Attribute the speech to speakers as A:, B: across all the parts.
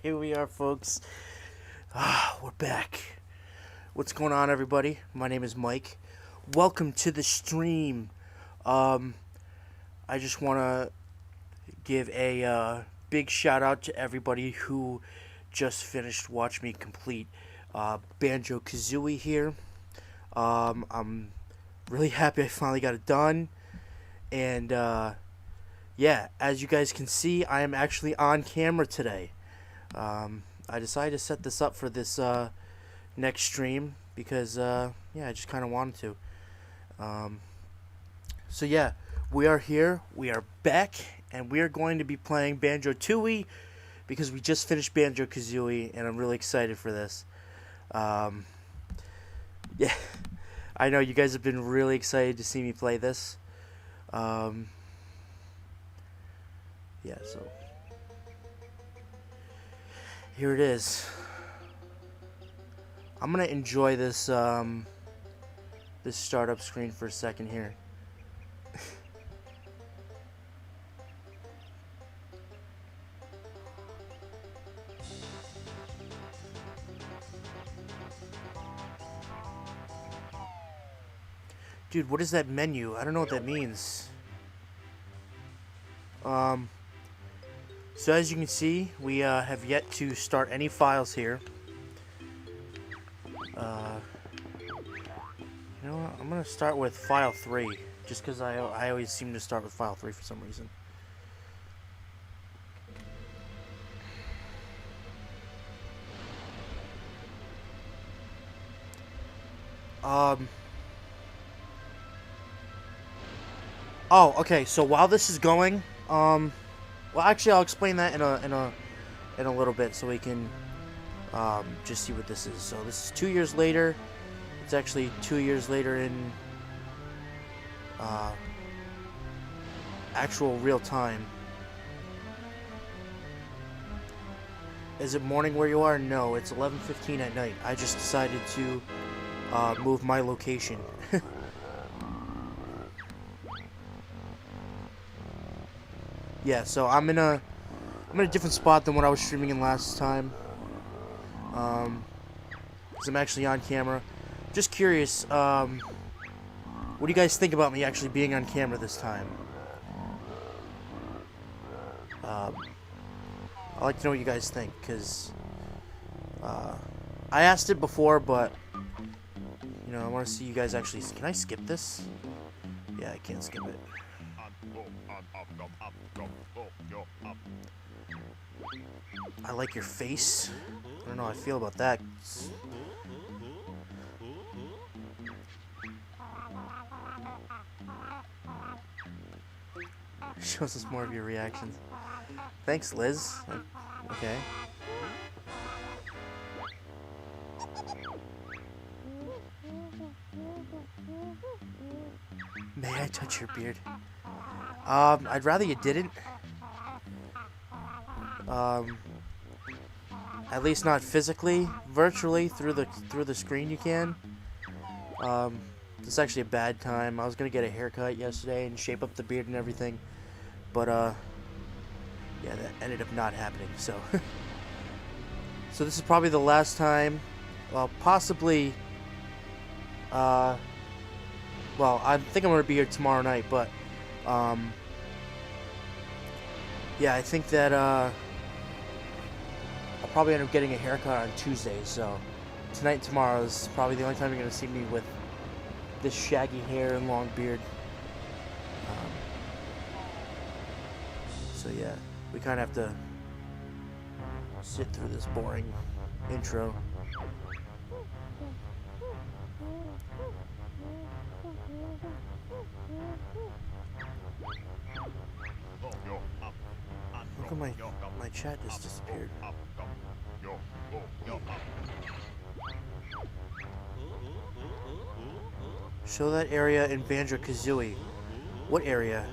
A: Here we are, folks. We're back. What's going on, everybody? My name is Mike. Welcome to the stream. I just want to give a big shout out to everybody who just finished watch me complete Banjo-Kazooie here. I'm really happy I finally got it done. And yeah, as you guys can see, I am actually on camera today. I decided to set this up for this next stream because yeah, I just kind of wanted to. So yeah, we are here, we are back, and we are going to be playing Banjo-Tooie because we just finished Banjo-Kazooie, and I'm really excited for this. Yeah, I know you guys have been really excited to see me play this. Yeah, so here it is. I'm gonna enjoy this this startup screen for a second here. Dude, what is that menu? I don't know what that means. So as you can see, we have yet to start any files here. You know what? I'm gonna start with file 3, just because I always seem to start with file 3 for some reason. Oh, okay. So while this is going, well, actually, I'll explain that in a little bit, so we can just see what this is. So this is 2 years later. It's actually 2 years later in actual real time. Is it morning where you are? No, it's 11:15 at night. I just decided to move my location. Yeah, so I'm in a different spot than what I was streaming in last time. Because I'm actually on camera. Just curious, what do you guys think about me actually being on camera this time? I'd like to know what you guys think, because I asked it before, but you know, I want to see you guys actually. Can I skip this? Yeah, I can't skip it. I like your face. I don't know how I feel about that. Shows us more of your reactions. Thanks, Liz. Okay. May I touch your beard? I'd rather you didn't. At least not physically. Virtually through the screen you can. It's actually a bad time. I was gonna get a haircut yesterday and shape up the beard and everything, but yeah, that ended up not happening. So, so this is probably the last time. Well, possibly. Well, I think I'm gonna be here tomorrow night, but yeah, I think that I'll probably end up getting a haircut on Tuesday. So tonight and tomorrow is probably the only time you're gonna see me with this shaggy hair and long beard. So yeah, we kind of have to sit through this boring intro. Look at my chat just disappeared. Show that area in Banjo-Kazooie. What area?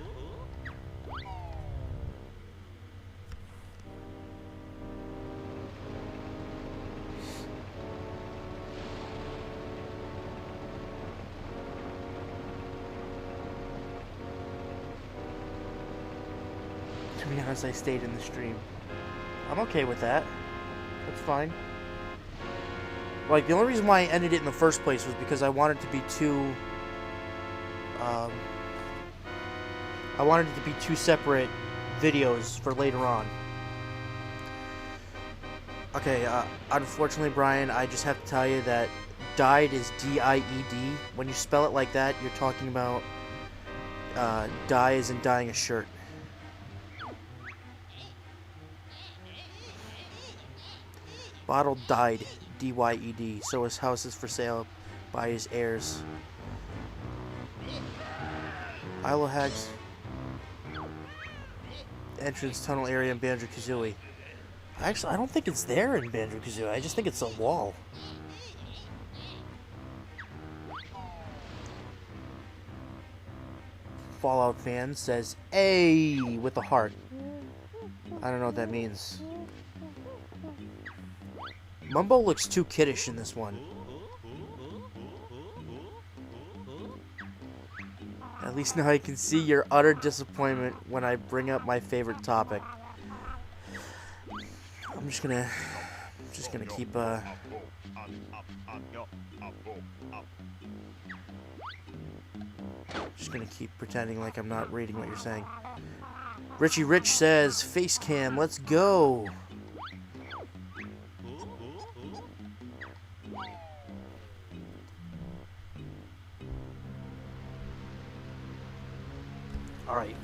A: To be honest, I stayed in the stream. I'm okay with that. That's fine. Like, the only reason why I ended it in the first place was because I wanted it to be two... I wanted it to be two separate videos for later on. Okay, unfortunately, Brian, I just have to tell you that died is D-I-E-D. When you spell it like that, you're talking about dye as in dyeing a shirt. Bottle died, D-Y-E-D. So his house is for sale by his heirs. Isle of Hags entrance tunnel area in Banjo-Kazooie. Actually, I don't think it's there in Banjo-Kazooie. I just think it's a wall. Fallout fan says, "Ay," with a heart. I don't know what that means. Mumbo looks too kiddish in this one. At least now I can see your utter disappointment when I bring up my favorite topic. I'm just gonna keep pretending like I'm not reading what you're saying. Richie Rich says, "Face cam, let's go." Alright.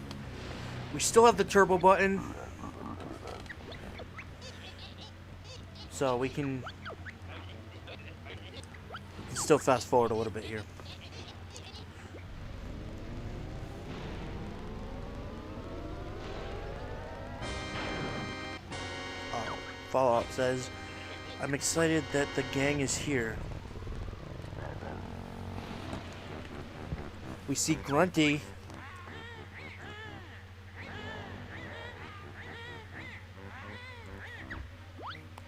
A: We still have the turbo button. So we can still fast forward a little bit here. Fallout says, "I'm excited that the gang is here." We see Grunty.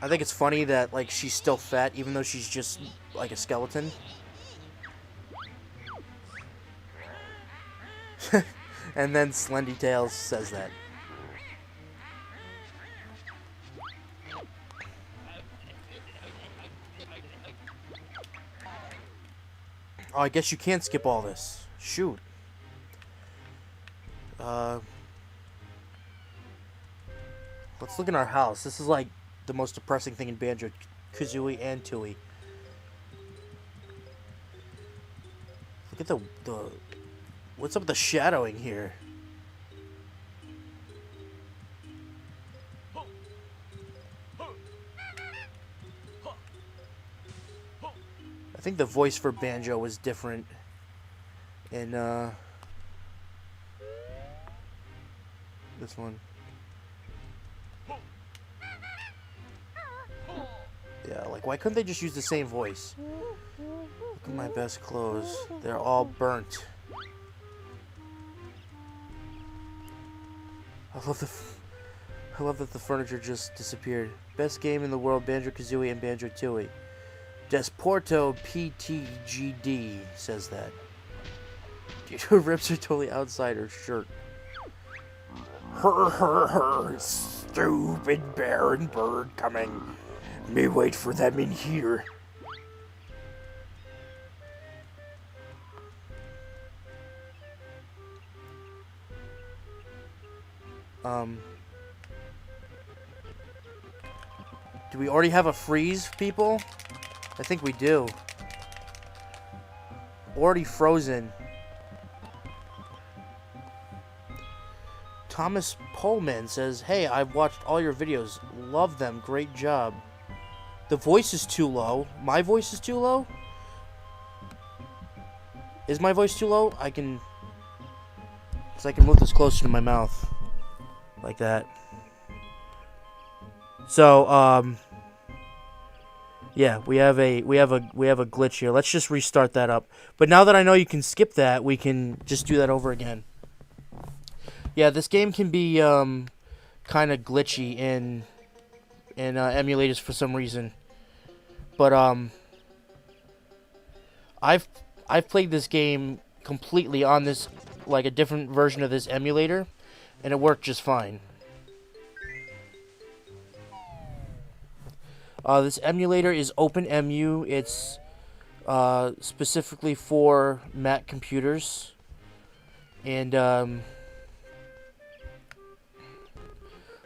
A: I think it's funny that, like, she's still fat even though she's just like a skeleton. And then Slendy Tails says that. Oh, I guess you can't skip all this. Shoot. Let's look in our house. This is like the most depressing thing in Banjo-Kazooie and Tooie. Look at the what's up with the shadowing here? I think the voice for Banjo was different in this one. Yeah, like, why couldn't they just use the same voice? Look at my best clothes. They're all burnt. I love that the furniture just disappeared. Best game in the world, Banjo-Kazooie and Banjo-Tooie. Desporto PTGD says that. Dude, her ribs are totally outside her shirt. Her, stupid bear and bird coming. May wait for them in here. Do we already have a freeze, people? I think we do. Already frozen. Thomas Pullman says, "Hey, I've watched all your videos. Love them. Great job." The voice is too low. My voice is too low? Is my voice too low? I can move this closer to my mouth. Like that. So, yeah, we have a glitch here. Let's just restart that up. But now that I know you can skip that, we can just do that over again. Yeah, this game can be kind of glitchy in emulators for some reason. But I've played this game completely on this, like, a different version of this emulator, and it worked just fine. This emulator is OpenEmu. It's specifically for Mac computers. And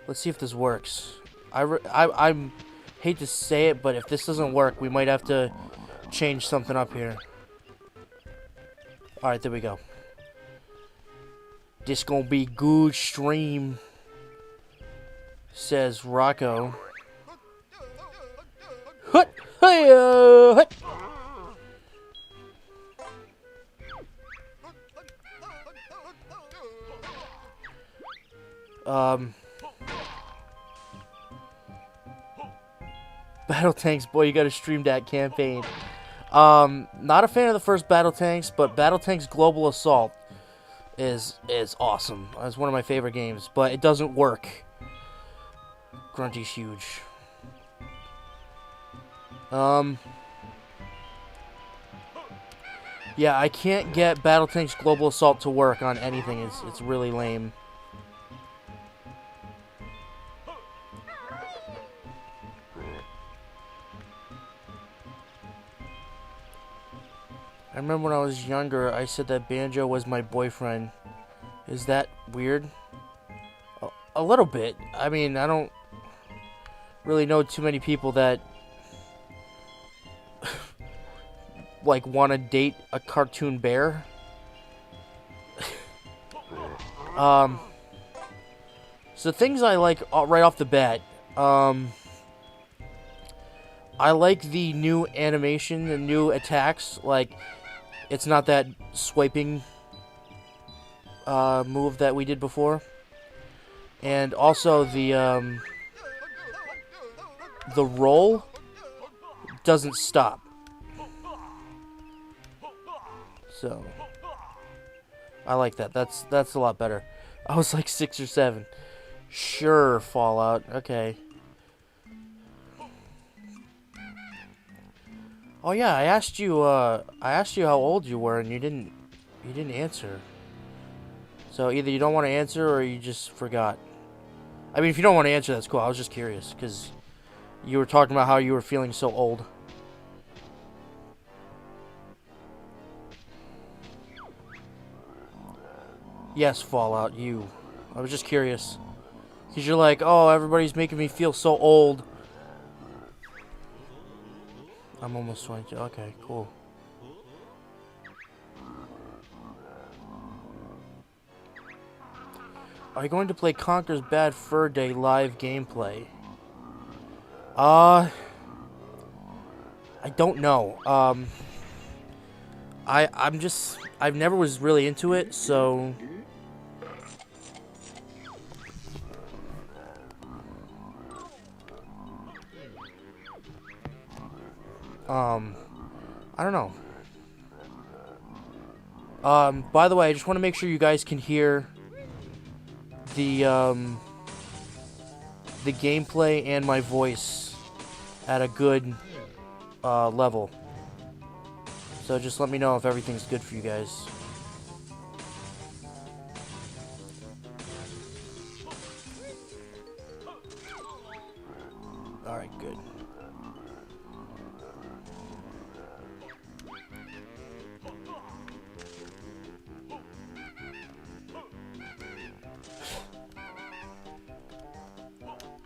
A: let's see if this works. I'm hate to say it, but if this doesn't work, we might have to change something up here. Alright, there we go. This gonna be good stream, says Rocco. Hut! Hut! Battle Tanks, boy, you gotta stream that campaign. Not a fan of the first Battle Tanks, but Battle Tanks Global Assault is awesome. It's one of my favorite games, but it doesn't work. Grunty's huge. Yeah, I can't get Battle Tanks Global Assault to work on anything. It's really lame. I remember when I was younger, I said that Banjo was my boyfriend. Is that weird? A little bit. I mean, I don't really know too many people that like want to date a cartoon bear. So things I like right off the bat. I like the new animation, the new attacks. Like, it's not that swiping move that we did before. And also the roll doesn't stop. So I like that. That's a lot better. I was like 6 or 7. Sure, Fallout. Okay. Oh yeah, I asked you how old you were and you didn't answer. So either you don't want to answer or you just forgot. I mean, if you don't want to answer, that's cool. I was just curious because you were talking about how you were feeling so old. Yes, Fallout, you. I was just curious. Because you're like, oh, everybody's making me feel so old. I'm almost 22. Okay, cool. Are you going to play Conker's Bad Fur Day live gameplay? I don't know. I've never was really into it, so I don't know. By the way, I just want to make sure you guys can hear the gameplay and my voice at a good level. So just let me know if everything's good for you guys. Alright, good.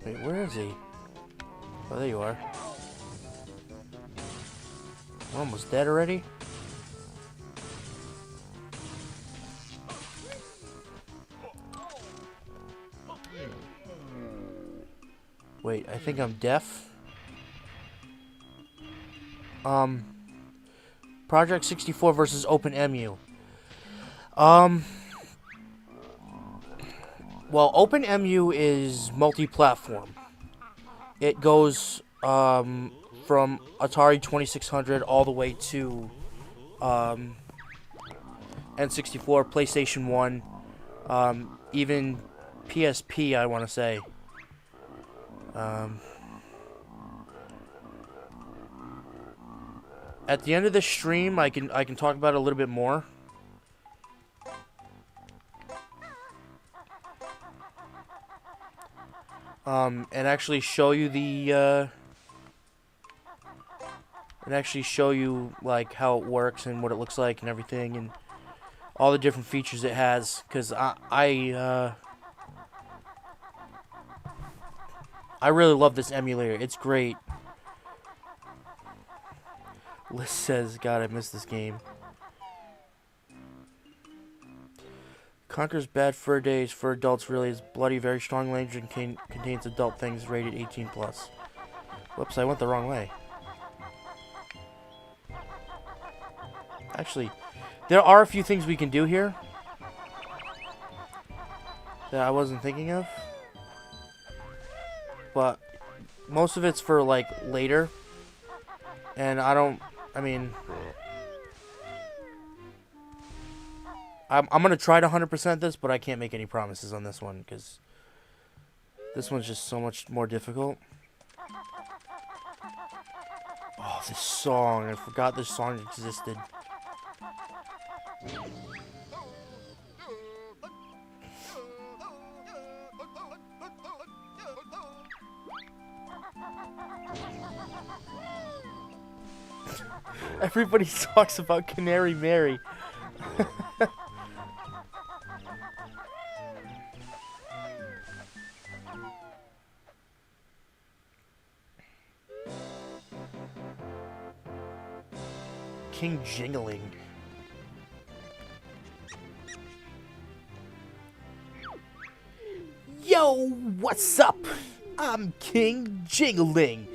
A: Wait, where is he? Oh, there you are. We're almost dead already? Wait, I think I'm deaf. Project 64 versus OpenEmu. Well, OpenEmu is multi-platform. It goes from Atari 2600 all the way to N64, PlayStation 1, even PSP, I want to say. At the end of this stream, I can talk about it a little bit more. And actually show you the and actually show you like how it works and what it looks like and everything and all the different features it has. Because I really love this emulator. It's great. Liz says, God, I miss this game. Conker's Bad Fur Days for adults really is bloody, very strong language and contains adult things rated 18+. Whoops, I went the wrong way. Actually, there are a few things we can do here that I wasn't thinking of. But most of it's for, like, later. And I'm going to try to 100% this, but I can't make any promises on this one, because this one's just so much more difficult. Oh, this song. I forgot this song existed. Everybody talks about Canary Mary. King Jingling. Yo, what's up? I'm King Jingling,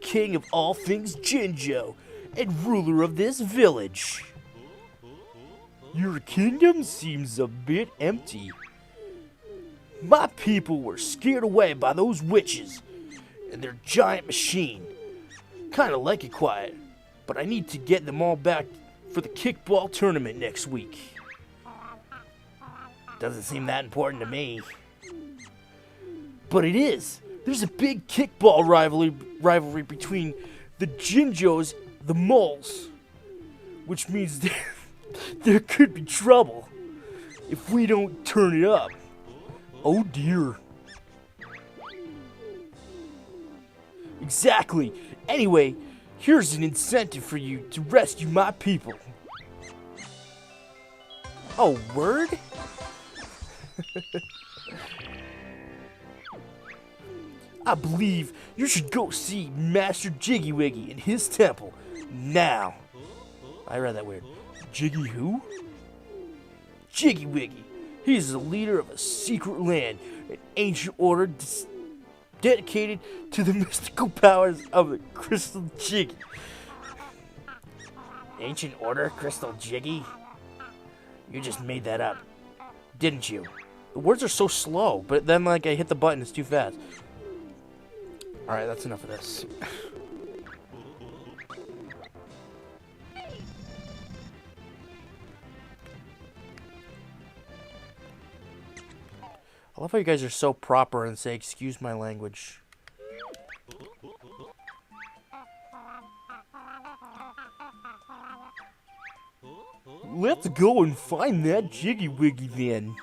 A: king of all things Jinjo, and ruler of this village. Your kingdom seems a bit empty. My people were scared away by those witches and their giant machine. Kinda like it quiet, but I need to get them all back for the kickball tournament next week. Doesn't seem that important to me. But it is. There's a big kickball rivalry between the Jinjos and the Moles, which means there could be trouble if we don't turn it up. Oh dear. Exactly. Anyway, here's an incentive for you to rescue my people. Oh, word? I believe you should go see Master Jiggy Wiggy in his temple now. I read that weird. Jiggy who? Jiggy Wiggy. He's the leader of a secret land, an ancient order dedicated to the mystical powers of the Crystal Jiggy. Ancient order, Crystal Jiggy? You just made that up, didn't you? The words are so slow, but then like I hit the button, it's too fast. Alright, that's enough of this. I love how you guys are so proper and say, excuse my language. Let's go and find that Jiggy Wiggy then.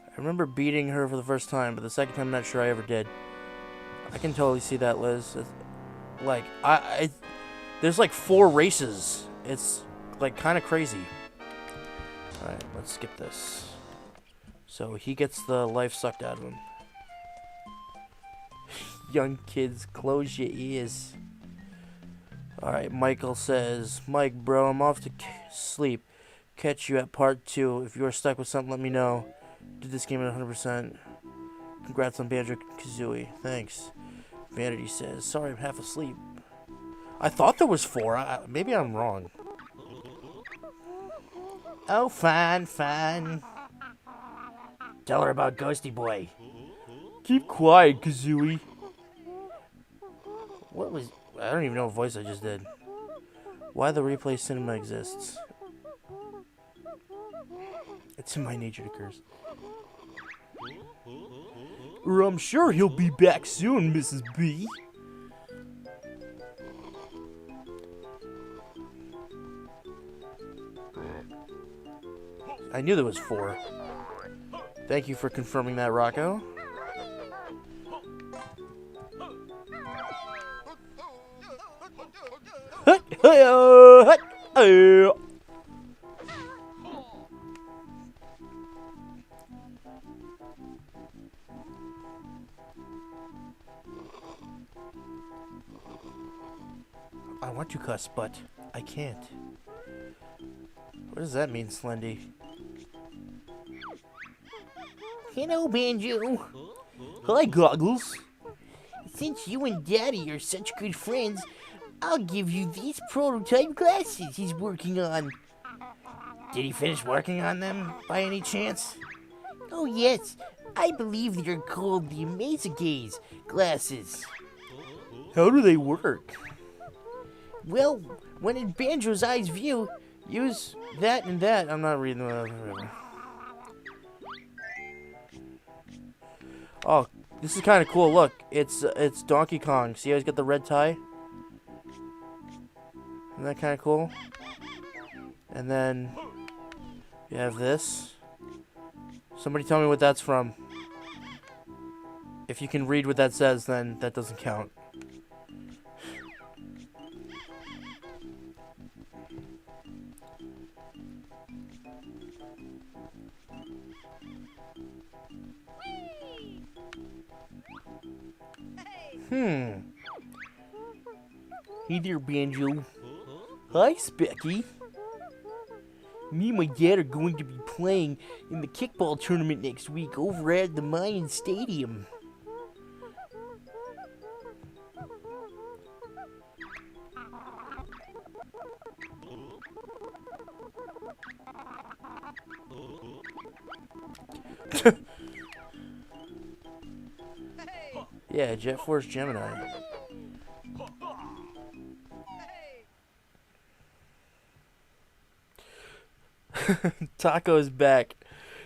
A: I remember beating her for the first time, but the second time I'm not sure I ever did. I can totally see that, Liz. It's, like, there's like 4 races. It's like kind of crazy. Alright, let's skip this. So he gets the life sucked out of him. Young kids, close your ears. Alright, Michael says, Mike, bro, I'm off to sleep. Catch you at part 2. If you are stuck with something, let me know. Did this game at 100%. Congrats on Banjo-Tooie. Thanks. Vanity says, sorry, I'm half asleep. I thought there was 4. Maybe I'm wrong. Oh, fine, fine. Tell her about Ghosty Boy. Keep quiet, Kazooie. What was... I don't even know what voice I just did. Why the replay cinema exists. It's in my nature to curse. Or I'm sure he'll be back soon, Mrs. B. I knew there was 4. Thank you for confirming that, Rocco. I want to cuss, but I can't. What does that mean, Slendy?
B: Hello, Banjo. Hi, Goggles. Since you and Daddy are such good friends, I'll give you these prototype glasses he's working on.
A: Did he finish working on them by any chance?
B: Oh, yes. I believe they're called the Gaze glasses.
A: How do they work?
B: Well, when in Banjo's eyes view,
A: Use that and that. I'm not reading the. Oh, this is kind of cool. Look, it's Donkey Kong. See how he's got the red tie? Isn't that kind of cool? And then you have this. Somebody tell me what that's from. If you can read what that says, then that doesn't count.
B: Hey there, Banjo. Hi, Specky. Me and my dad are going to be playing in the kickball tournament next week over at the Mayan Stadium.
A: Yeah, Jet Force Gemini. Taco is back,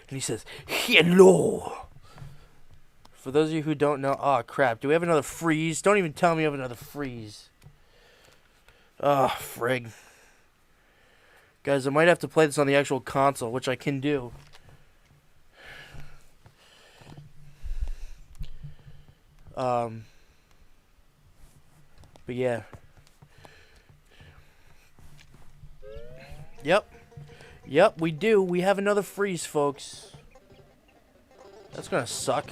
A: and he says, "Hello." For those of you who don't know, oh crap, do we have another freeze? Don't even tell me we have another freeze. Oh, frig. Guys, I might have to play this on the actual console, which I can do. But yeah. Yep, we do. We have another freeze, folks. That's gonna suck.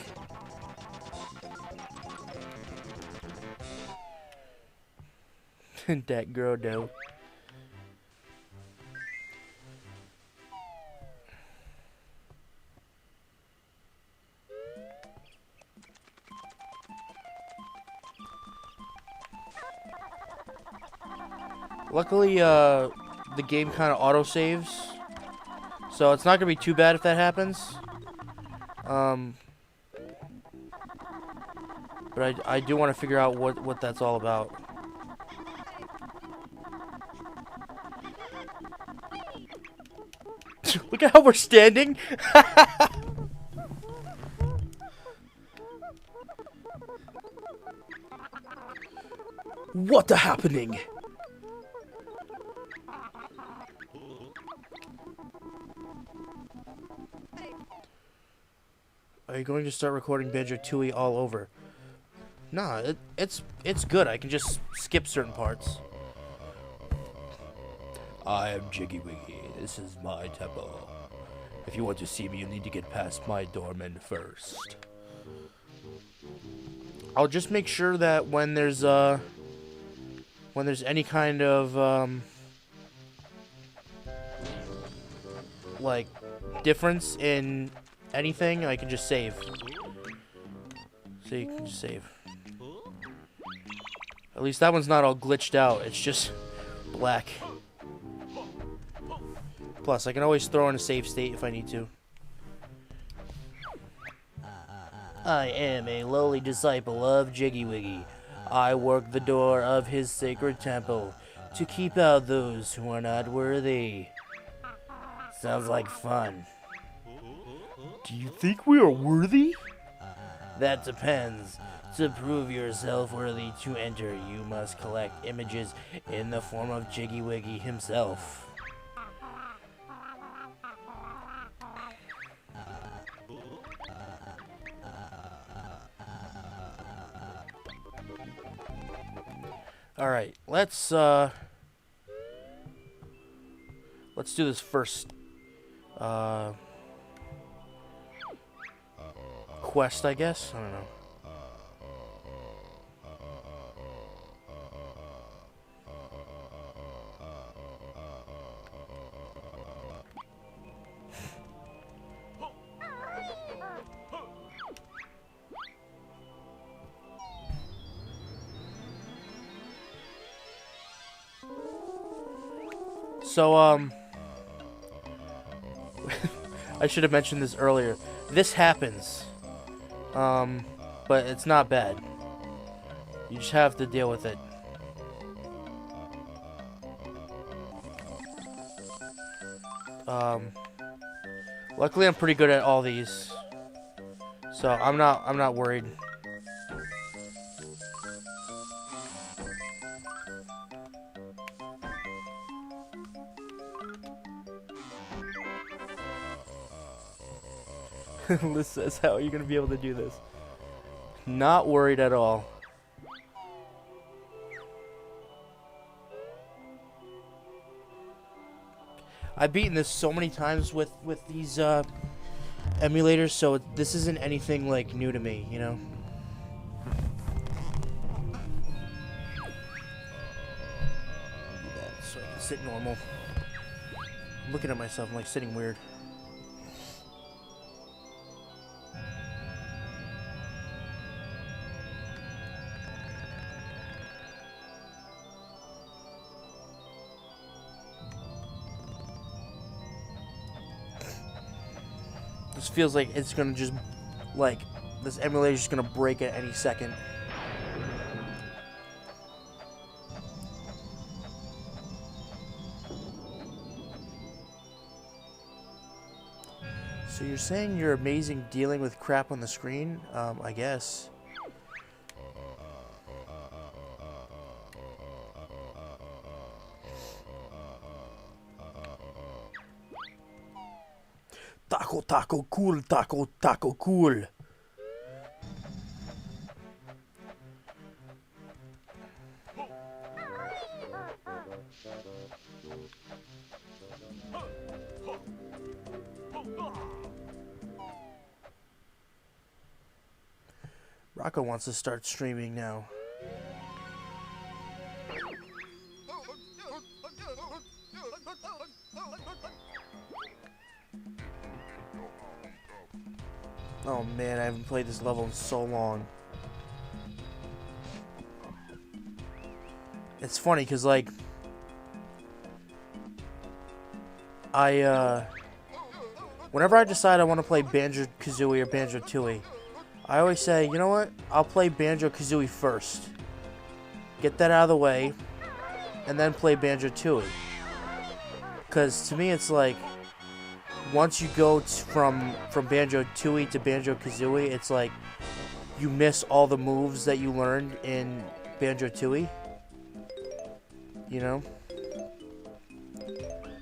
A: That girl, though. Luckily, the game kind of auto-saves. So it's not going to be too bad if that happens. But I do want to figure out what that's all about. Look at how we're standing. What the happening? Are you going to start recording Banjo-Tooie all over? Nah, it's good. I can just skip certain parts. I am Jiggy Wiggy. This is my temple. If you want to see me, you need to get past my doorman first. I'll just make sure that when there's any kind of like difference in anything, I can just save. So you can just save. At least that one's not all glitched out. It's just black. Plus, I can always throw in a save state if I need to.
B: I am a lowly disciple of Jiggy Wiggy. I work the door of his sacred temple to keep out those who are not worthy. Sounds like fun.
A: Do you think we are worthy?
B: That depends. To prove yourself worthy to enter, you must collect images in the form of Jiggy Wiggy himself.
A: Alright, let's do this first quest, I guess. I don't know. So, I should have mentioned this earlier. This happens. But it's not bad. You just have to deal with it. Luckily I'm pretty good at all these. So I'm not worried. Liz says, how are you going to be able to do this? Not worried at all. I've beaten this so many times with these emulators, so this isn't anything like new to me, you know? Do that so I can sit normal. I'm looking at myself, I'm like sitting weird. This feels like it's gonna just, like, this emulator's just gonna break at any second. So you're saying you're amazing dealing with crap on the screen? I guess. Taco, taco, cool, taco, taco, cool. Rocco wants to start streaming now. Oh man, I haven't played this level in so long. It's funny because, like, whenever I decide I want to play Banjo-Kazooie or Banjo-Tooie, I always say, you know what? I'll play Banjo-Kazooie first. Get that out of the way, and then play Banjo-Tooie. Because to me, it's like, once you go from Banjo-Tooie to Banjo-Kazooie, it's like you miss all the moves that you learned in Banjo-Tooie. You know?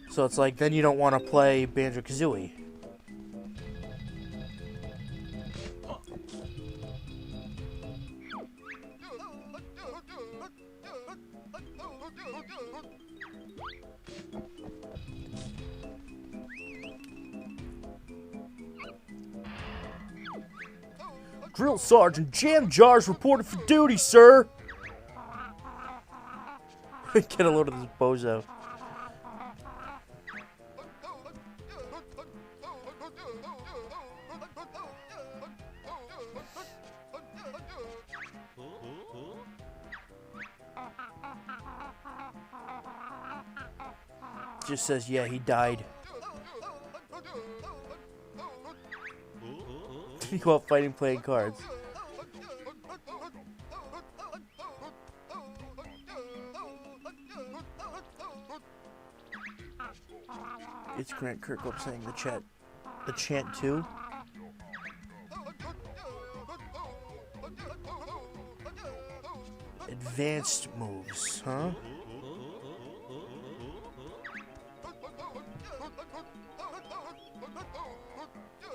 A: So it's like, then you don't want to play Banjo-Kazooie. Drill Sergeant Jam Jars reported for duty, sir. Get a load of this bozo. Just says, yeah, he died. You go out fighting, playing cards. It's Grant Kirkhope saying the chant too. Advanced moves, huh?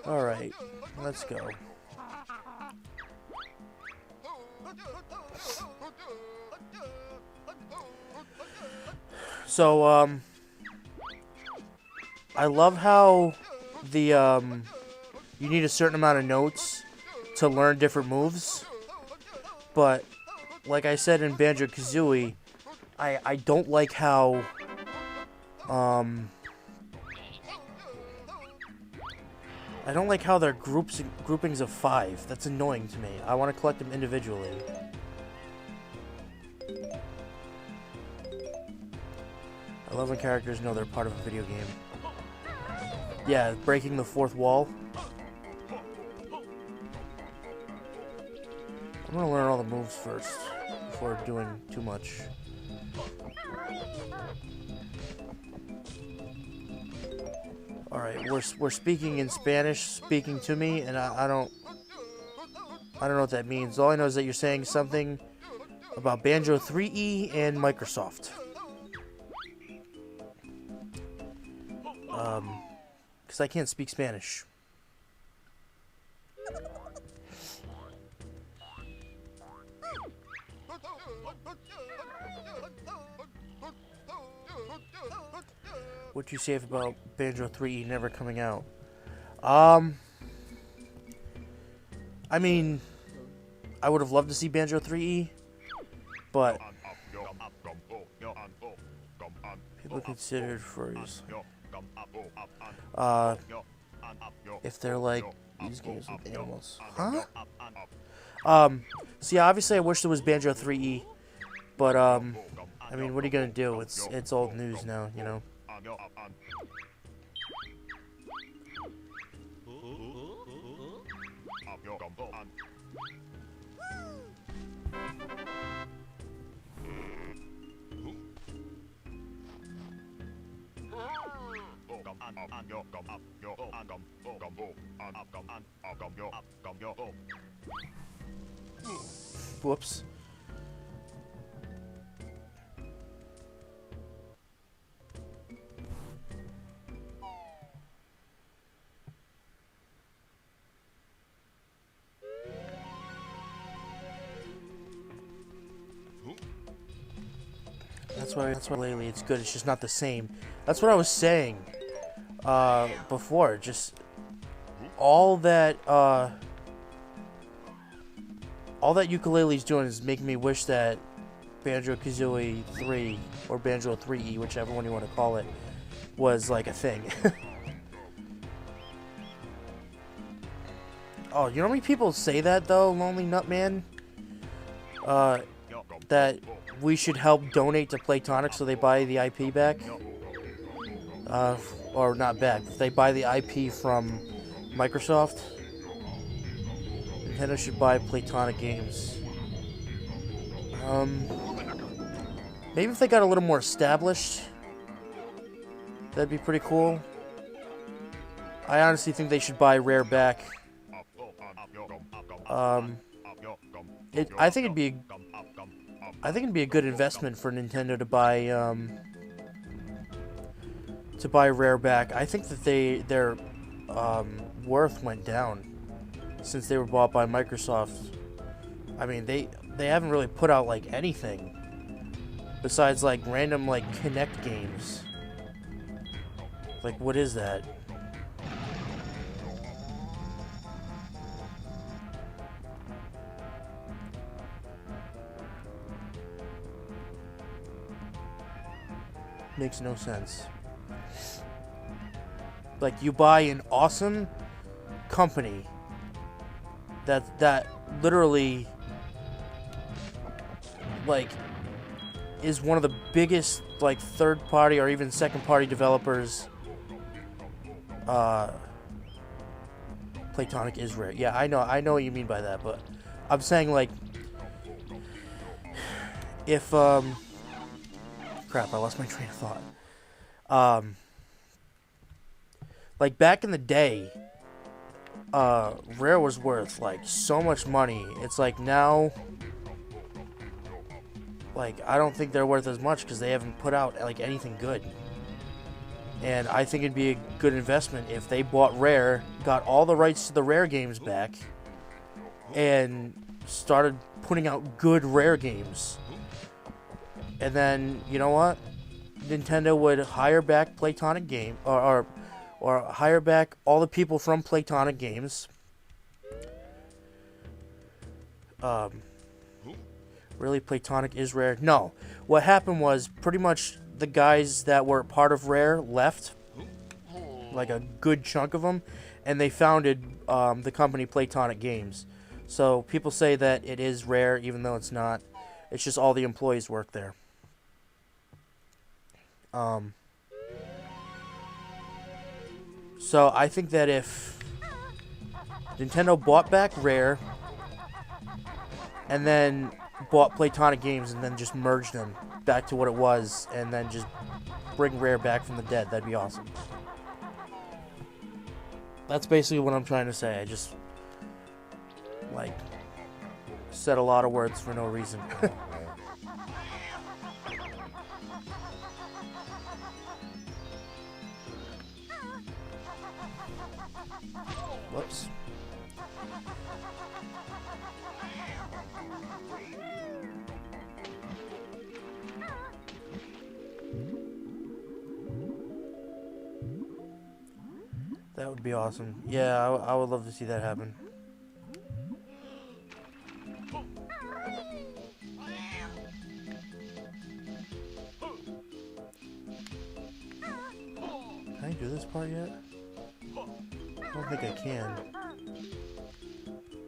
A: Alright, let's go. So, I love how the, you need a certain amount of notes to learn different moves. But, like I said in Banjo-Kazooie, I don't like how, I don't like how they're groupings of 5. That's annoying to me. I want to collect them individually. I love when characters know they're part of a video game. Yeah, breaking the fourth wall. I'm gonna learn all the moves first before doing too much. Alright, we're speaking in Spanish, speaking to me, and I don't know what that means. All I know is that you're saying something about Banjo 3E and Microsoft. Because I can't speak Spanish. What you say about Banjo 3E never coming out? I mean, I would have loved to see Banjo 3E, but people considered furries. If they're like these games with animals, huh? See, obviously, I wish there was Banjo 3E, but I mean, what are you gonna do? It's old news now, you know. Whoops. That's why lately it's good. It's just not the same. That's what I was saying before. Just all that ukulele's doing is making me wish that Banjo-Kazooie 3 or Banjo 3E, whichever one you want to call it, was like a thing. Oh, you know how many people say that though, Lonely Nutman? That we should help donate to Playtonic so they buy the IP back. Or not back. They buy the IP from Microsoft. Nintendo should buy Playtonic games. Maybe if they got a little more established, that'd be pretty cool. I honestly think they should buy Rare back. I think it'd be a good investment for Nintendo to buy Rare back. I think that their worth went down since they were bought by Microsoft. I mean, they haven't really put out like anything besides like random like Kinect games. Like, what is that? Makes no sense. Like, you buy an awesome company that literally like is one of the biggest like third party or even second party developers. Playtonic is Rare. Yeah, I know what you mean by that, but I'm saying like if crap, I lost my train of thought. Like back in the day, Rare was worth like so much money. It's like now, like I don't think they're worth as much because they haven't put out like anything good. And I think it'd be a good investment if they bought Rare, got all the rights to the Rare games back, and started putting out good Rare games. And then, you know what? Nintendo would hire back Playtonic Game or hire back all the people from Playtonic Games. Really, Playtonic is Rare? No. What happened was pretty much the guys that were part of Rare left, like a good chunk of them, and they founded the company Playtonic Games. So people say that it is Rare, even though it's not. It's just all the employees work there. So I think that if Nintendo bought back Rare and then bought Playtonic Games and then just merged them back to what it was and then just bring Rare back from the dead, that'd be awesome. That's basically what I'm trying to say. I just, like, said a lot of words for no reason. Whoops. That would be awesome. Yeah, I would love to see that happen. Can I do this part yet? I don't think I can.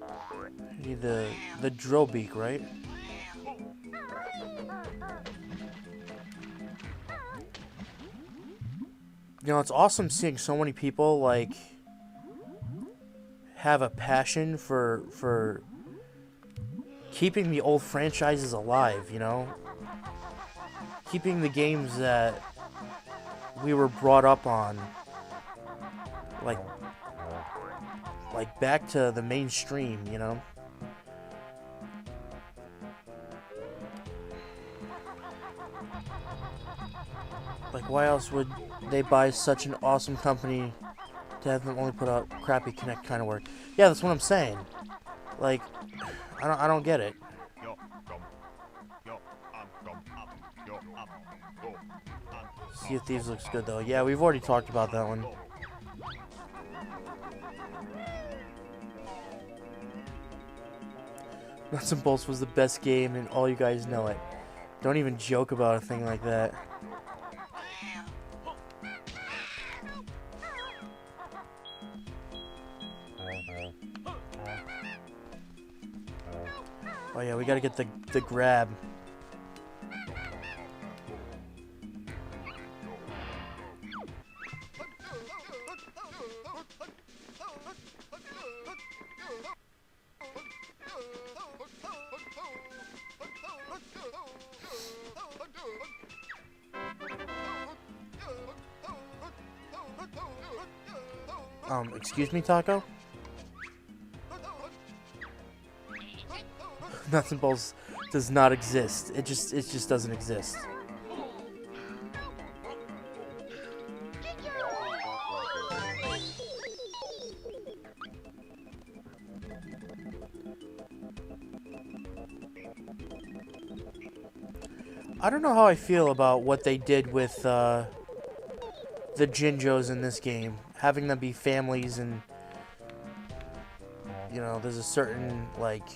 A: I need the drill beak, right? You know, it's awesome seeing so many people, like, have a passion for keeping the old franchises alive, you know? Keeping the games that we were brought up on, like back to the mainstream, you know? Like, why else would they buy such an awesome company to have them only put out crappy Kinect kind of work? Yeah, that's what I'm saying. Like, I don't get it. Sea of Thieves looks good though. Yeah, we've already talked about that one. Nuts and Bolts was the best game and all you guys know it. Don't even joke about a thing like that. Oh yeah, we gotta get the grab. Excuse me, Taco? Nuts and Bolts does not exist. It just doesn't exist. I don't know how I feel about what they did with the Jinjos in this game. Having them be families and, you know, there's a certain, like,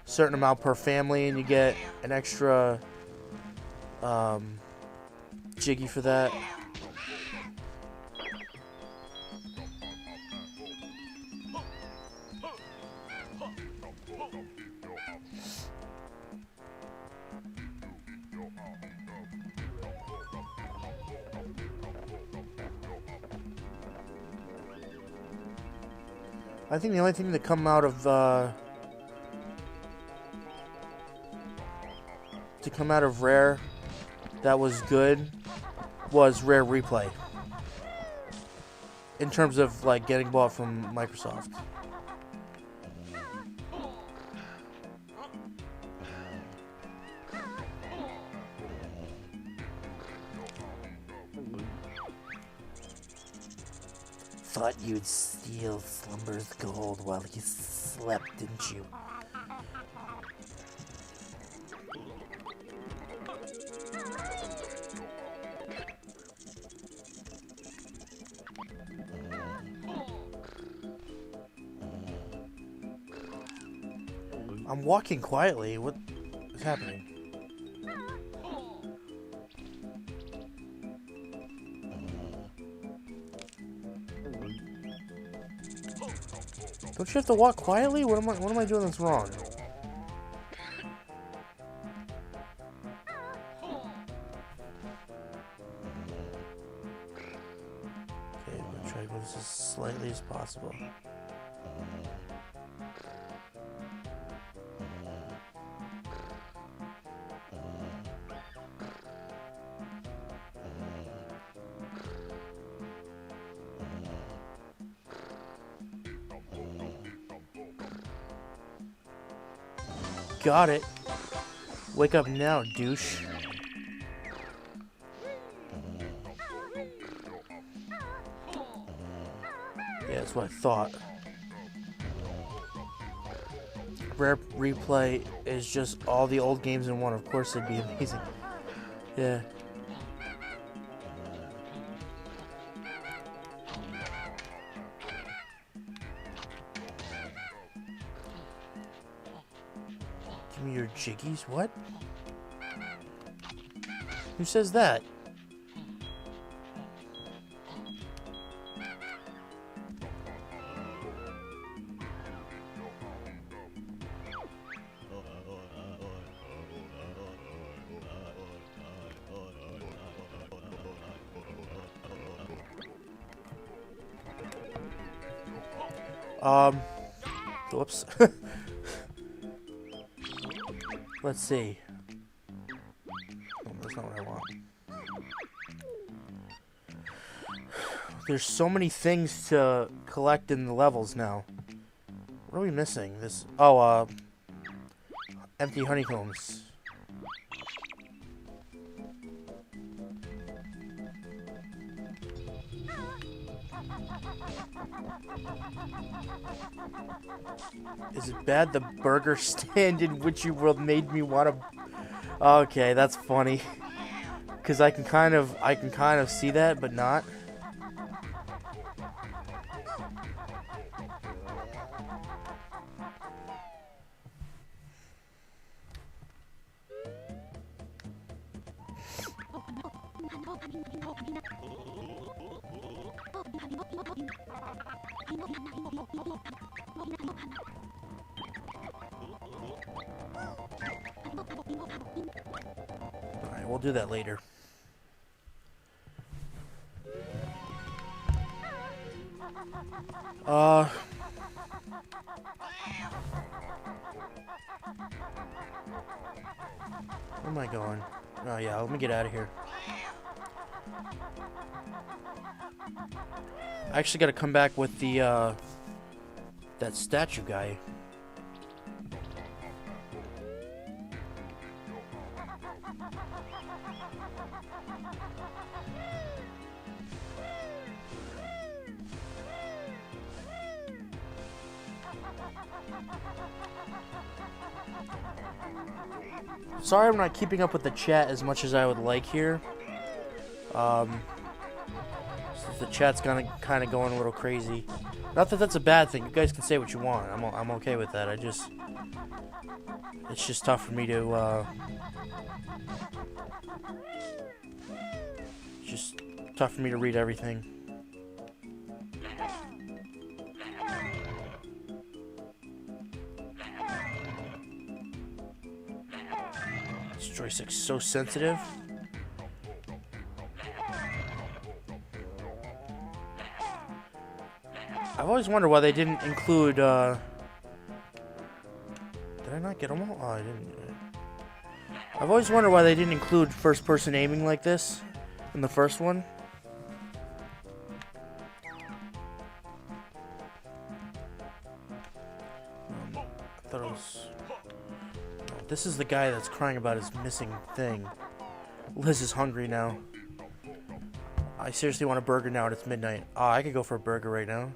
A: certain amount per family and you get an extra jiggy for that. I think the only thing that come out of Rare that was good was Rare Replay. In terms of like getting bought from Microsoft. Thought you'd steal Slumber's gold while he slept, didn't you? I'm walking quietly. What is happening? Don't you have to walk quietly? What am I doing that's wrong? Okay, I'm gonna try to go this as slightly as possible. Got it. Wake up now, douche. Yeah, that's what I thought. Rare replay is just all the old games in one. Of course, it'd be amazing. Yeah. Give me your jiggies? What? Who says that? Whoops. Let's see. Oh, that's not what I want. There's so many things to collect in the levels now. What are we missing? This. Oh, empty honeycombs. Is it bad the burger stand in which you world made me want to? Okay, that's funny. Cause I can kind of see that, but not. Alright, we'll do that later. Where am I going? Oh yeah, let me get out of here. I actually got to come back with the that statue guy. Sorry I'm not keeping up with the chat as much as I would like here. The chat's kind of going a little crazy. Not that that's a bad thing. You guys can say what you want. I'm okay with that. It's just tough for me to just tough for me to read everything. This joystick's so sensitive. I've always wondered why they didn't include, did I not get them all? Oh, I didn't. I've always wondered why they didn't include first-person aiming like this in the first one. I thought it was... This is the guy that's crying about his missing thing. Liz is hungry now. I seriously want a burger now and it's midnight. Oh, I could go for a burger right now.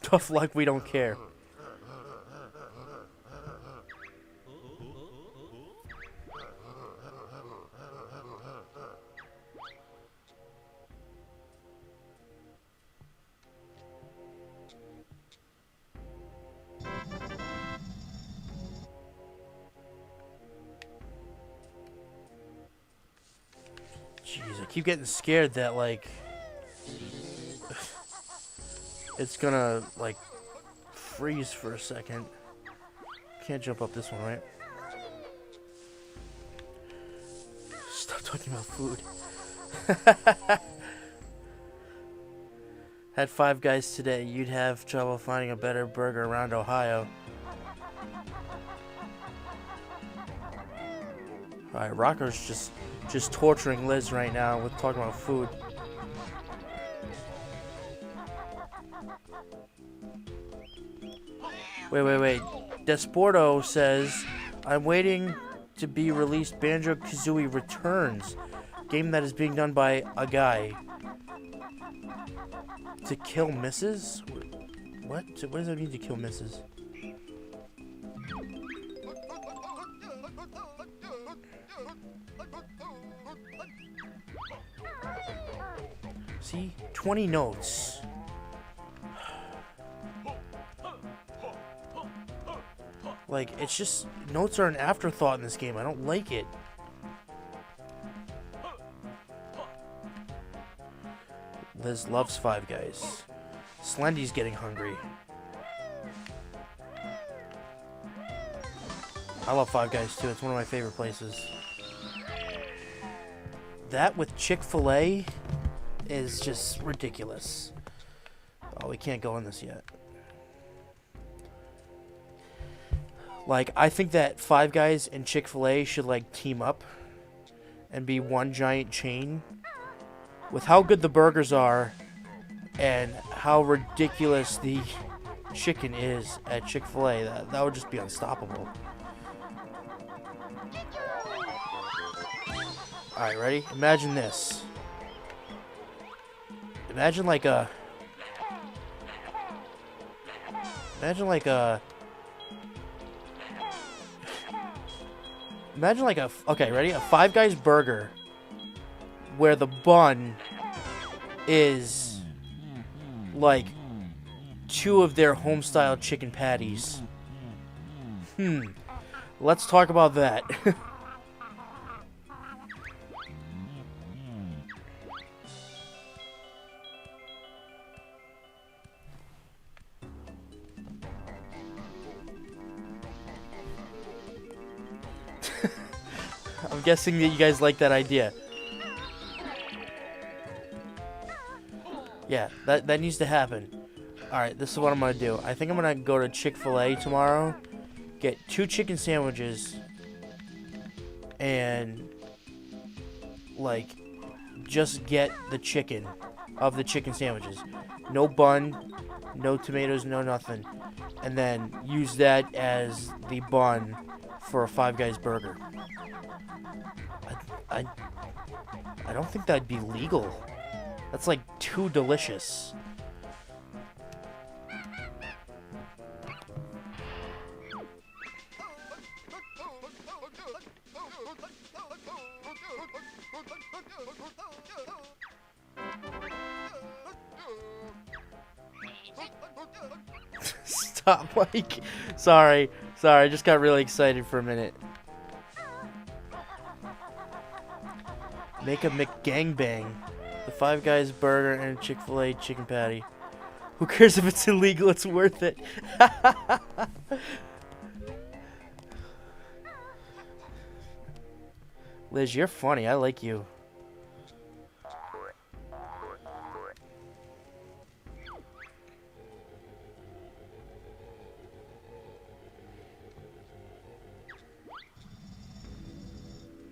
A: Tough luck, we don't care. Jeez, I keep getting scared that, like, it's gonna, like, freeze for a second. Can't jump up this one, right? Stop talking about food. Had Five Guys today, you'd have trouble finding a better burger around Ohio. Alright, Rocco's just torturing Liz right now with talking about food. Wait. Desporto says, I'm waiting to be released Banjo-Kazooie Returns. Game that is being done by a guy. To kill misses? What? What does that mean to kill misses? See? 20 notes. Like, it's just... Notes are an afterthought in this game. I don't like it. Liz loves Five Guys. Slendy's getting hungry. I love Five Guys too. It's one of my favorite places. That with Chick-fil-A is just ridiculous. Oh, we can't go in this yet. Like, I think that Five Guys and Chick-fil-A should, like, team up and be one giant chain. With how good the burgers are and how ridiculous the chicken is at Chick-fil-A, that would just be unstoppable. Alright, ready? Imagine this. Imagine like a... Okay, ready? A Five Guys burger where the bun is like 2 of their home-style chicken patties. Let's talk about that. I'm guessing that you guys like that idea. Yeah, that needs to happen. Alright, this is what I'm gonna do. I think I'm gonna go to Chick-fil-A tomorrow, get 2 chicken sandwiches, and, like, just get the chicken of the chicken sandwiches. No bun, no tomatoes, no nothing. And then use that as the bun for a Five Guys burger. I don't think that'd be legal. That's like too delicious. Stop, Mike. Sorry, I just got really excited for a minute. Make a McGangbang. The Five Guys burger and Chick-fil-A chicken patty. Who cares if it's illegal? It's worth it. Liz, you're funny. I like you.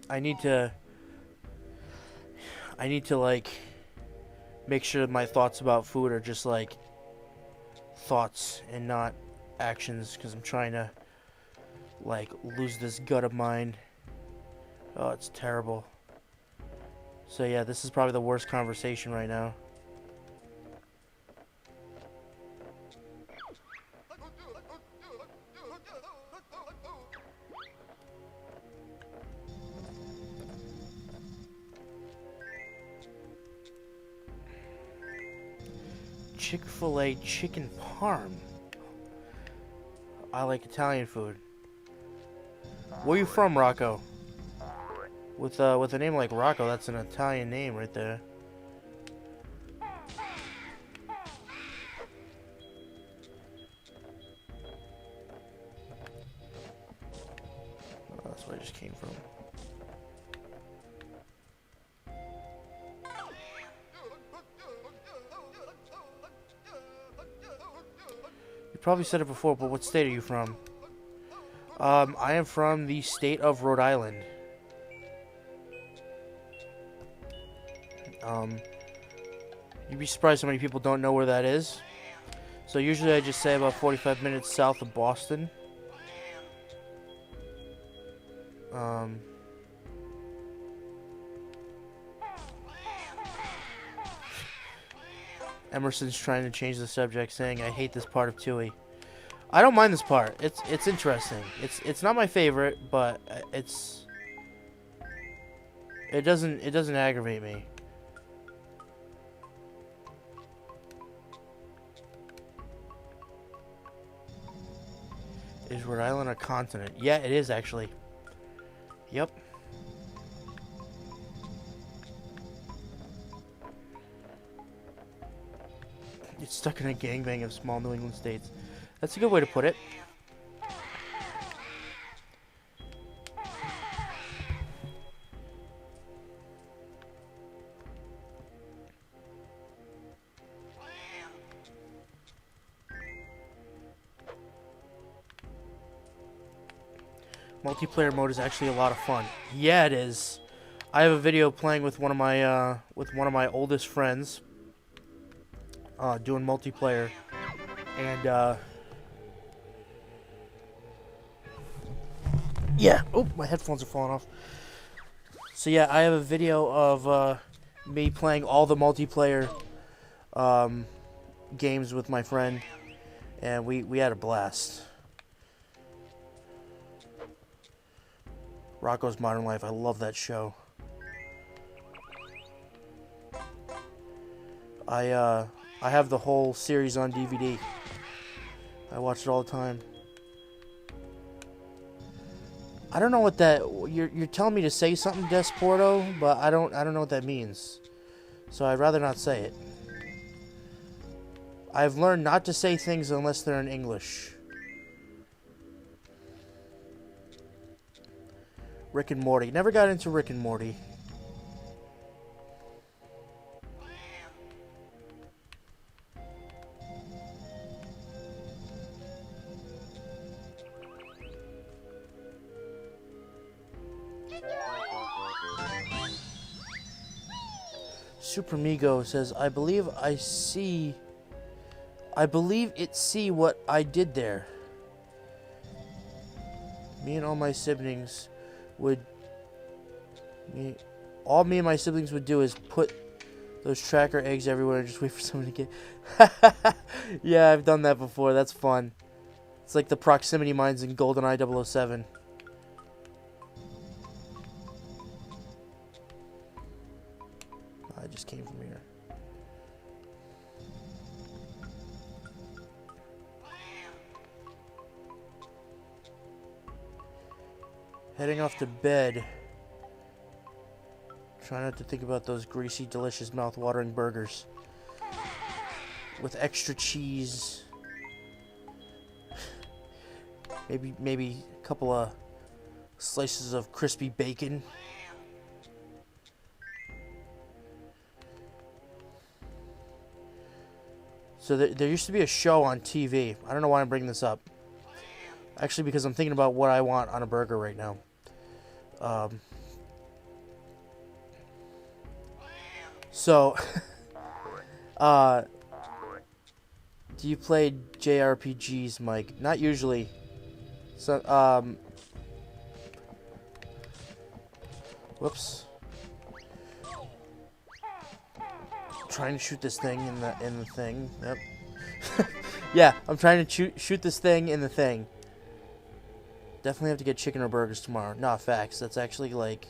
A: I need to like make sure my thoughts about food are just like thoughts and not actions, because I'm trying to like lose this gut of mine. Oh, it's terrible. So yeah, this is probably the worst conversation right now. Chick-fil-A chicken parm. I like Italian food. Where you from, Rocco? With a name like Rocco, that's an Italian name right there. Oh, that's where I just came from. You probably said it before, but what state are you from? I am from the state of Rhode Island. You'd be surprised how many people don't know where that is. So usually I just say about 45 minutes south of Boston. Emerson's trying to change the subject, saying, "I hate this part of Tooie." I don't mind this part. It's interesting. It's not my favorite, but it doesn't aggravate me. Is Rhode Island a continent? Yeah, it is actually. Yep. It's stuck in a gangbang of small New England states. That's a good way to put it. Multiplayer mode is actually a lot of fun. Yeah, it is. I have a video playing with one of my oldest friends, doing multiplayer, and yeah. Oh, my headphones are falling off. So yeah, I have a video of me playing all the multiplayer games with my friend, and we had a blast. Rocco's Modern Life. I love that show. I have the whole series on DVD. I watch it all the time. I don't know what that you're telling me to say something, Desporto, but I don't know what that means. So I'd rather not say it. I've learned not to say things unless they're in English. Rick and Morty. Never got into Rick and Morty. Super Migo says, I believe it see what I did there. Me and all my siblings all me and my siblings would do is put those tracker eggs everywhere and just wait for someone to get. Yeah, I've done that before. That's fun. It's like the proximity mines in GoldenEye 007. I just came from here. Heading off to bed. Try not to think about those greasy, delicious, mouth-watering burgers. With extra cheese. Maybe a couple of slices of crispy bacon. So there used to be a show on TV. I don't know why I'm bringing this up. Actually, because I'm thinking about what I want on a burger right now. So, do you play JRPGs, Mike? Not usually. So, whoops. Trying to shoot this thing in the thing. Yep. Yeah, I'm trying to shoot this thing in the thing. Definitely have to get chicken or burgers tomorrow. Nah, facts. That's actually, like,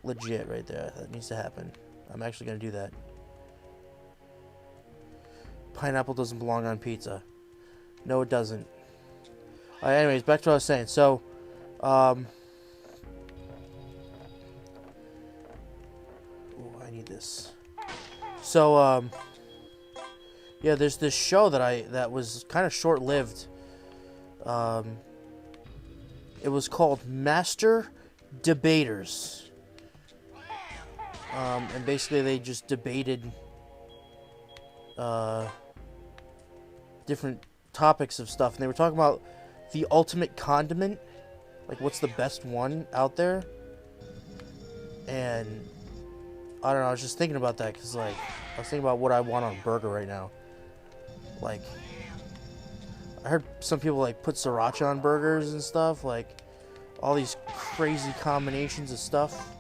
A: legit right there. That needs to happen. I'm actually going to do that. Pineapple doesn't belong on pizza. No, it doesn't. Anyways, back to what I was saying. So, this. So, yeah, there's this show that was kind of short-lived. It was called Master Debaters. And basically they just debated different topics of stuff. And they were talking about the ultimate condiment. Like, what's the best one out there? And I don't know, I was just thinking about that because, like, I was thinking about what I want on a burger right now. Like, I heard some people, like, put sriracha on burgers and stuff. Like, all these crazy combinations of stuff.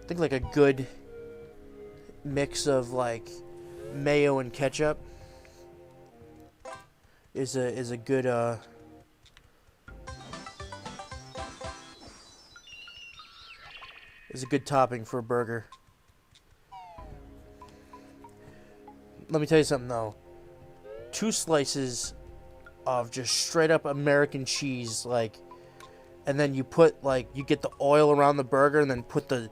A: I think, like, a good mix of, like, mayo and ketchup is a good, is a good topping for a burger. Let me tell you something, though. 2 slices of just straight up American cheese, like, and then you put, like, you get the oil around the burger and then put the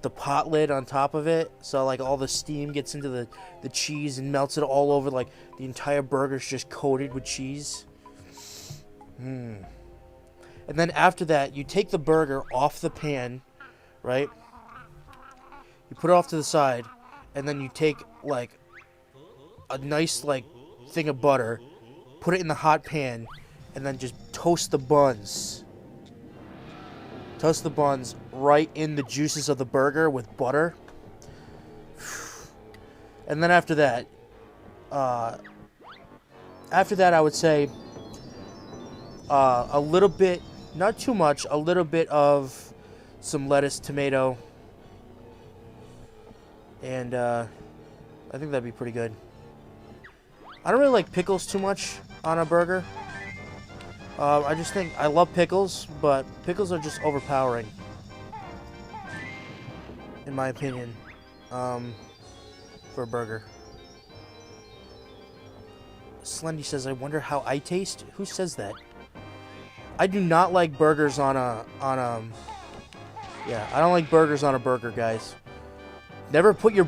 A: pot lid on top of it, so, like, all the steam gets into the cheese and melts it all over, like, the entire burger's just coated with cheese. And then after that, you take the burger off the pan, right? You put it off to the side, and then you take, like, a nice, like, thing of butter, put it in the hot pan, and then just toast the buns. Toast the buns right in the juices of the burger with butter. And then after that I would say a little bit, not too much, a little bit of some lettuce, tomato, and I think that'd be pretty good. I don't really like pickles too much on a burger. I just think I love pickles, but pickles are just overpowering, in my opinion, for a burger. Slendy says, "I wonder how I taste." Who says that? I do not like burgers yeah, I don't like burgers on a burger, guys. Never put your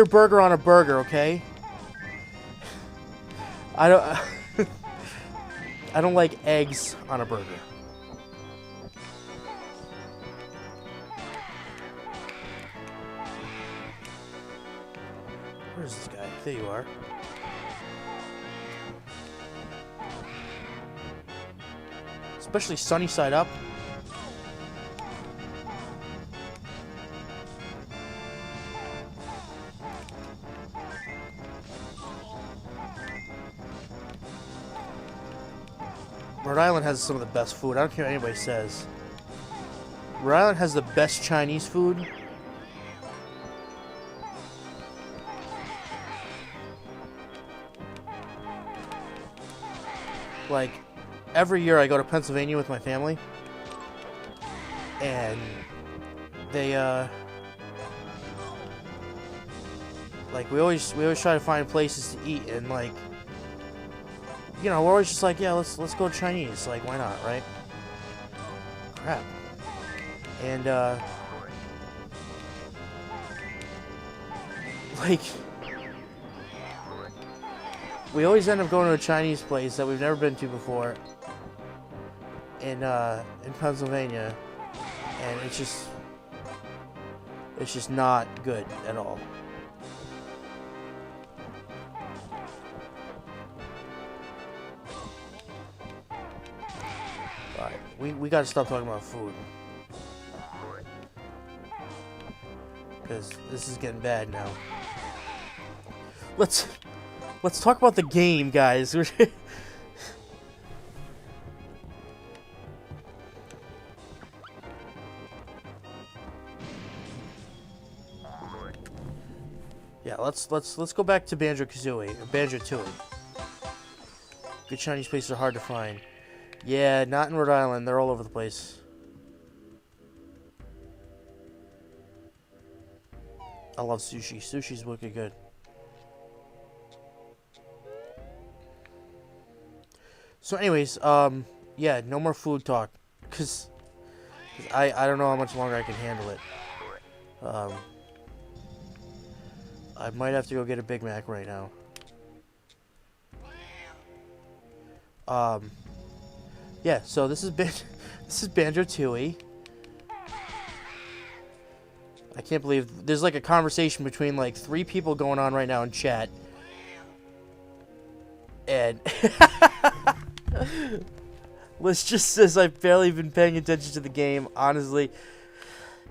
A: burger on a burger, okay? I don't like eggs on a burger. Where's this guy? There you are. Especially sunny side up. Rhode Island has some of the best food. I don't care what anybody says. Rhode Island has the best Chinese food. Like, every year I go to Pennsylvania with my family. And they, like, we always try to find places to eat, and, like, you know, we're always just like, yeah, let's go Chinese. Like, why not, right? Crap. And, like, we always end up going to a Chinese place that we've never been to before in Pennsylvania, and it's just not good at all. We gotta stop talking about food, because this is getting bad now. Let's talk about the game, guys. Yeah, let's go back to Banjo-Kazooie, or Banjo-Tooie. Good Chinese places are hard to find. Yeah, not in Rhode Island. They're all over the place. I love sushi. Sushi's wicked good. So anyways, yeah, no more food talk. Because I don't know how much longer I can handle it. I might have to go get a Big Mac right now. Yeah, so this is Banjo-Tooie. I can't believe there's like a conversation between like 3 people going on right now in chat. And Liz just says I've barely been paying attention to the game, honestly.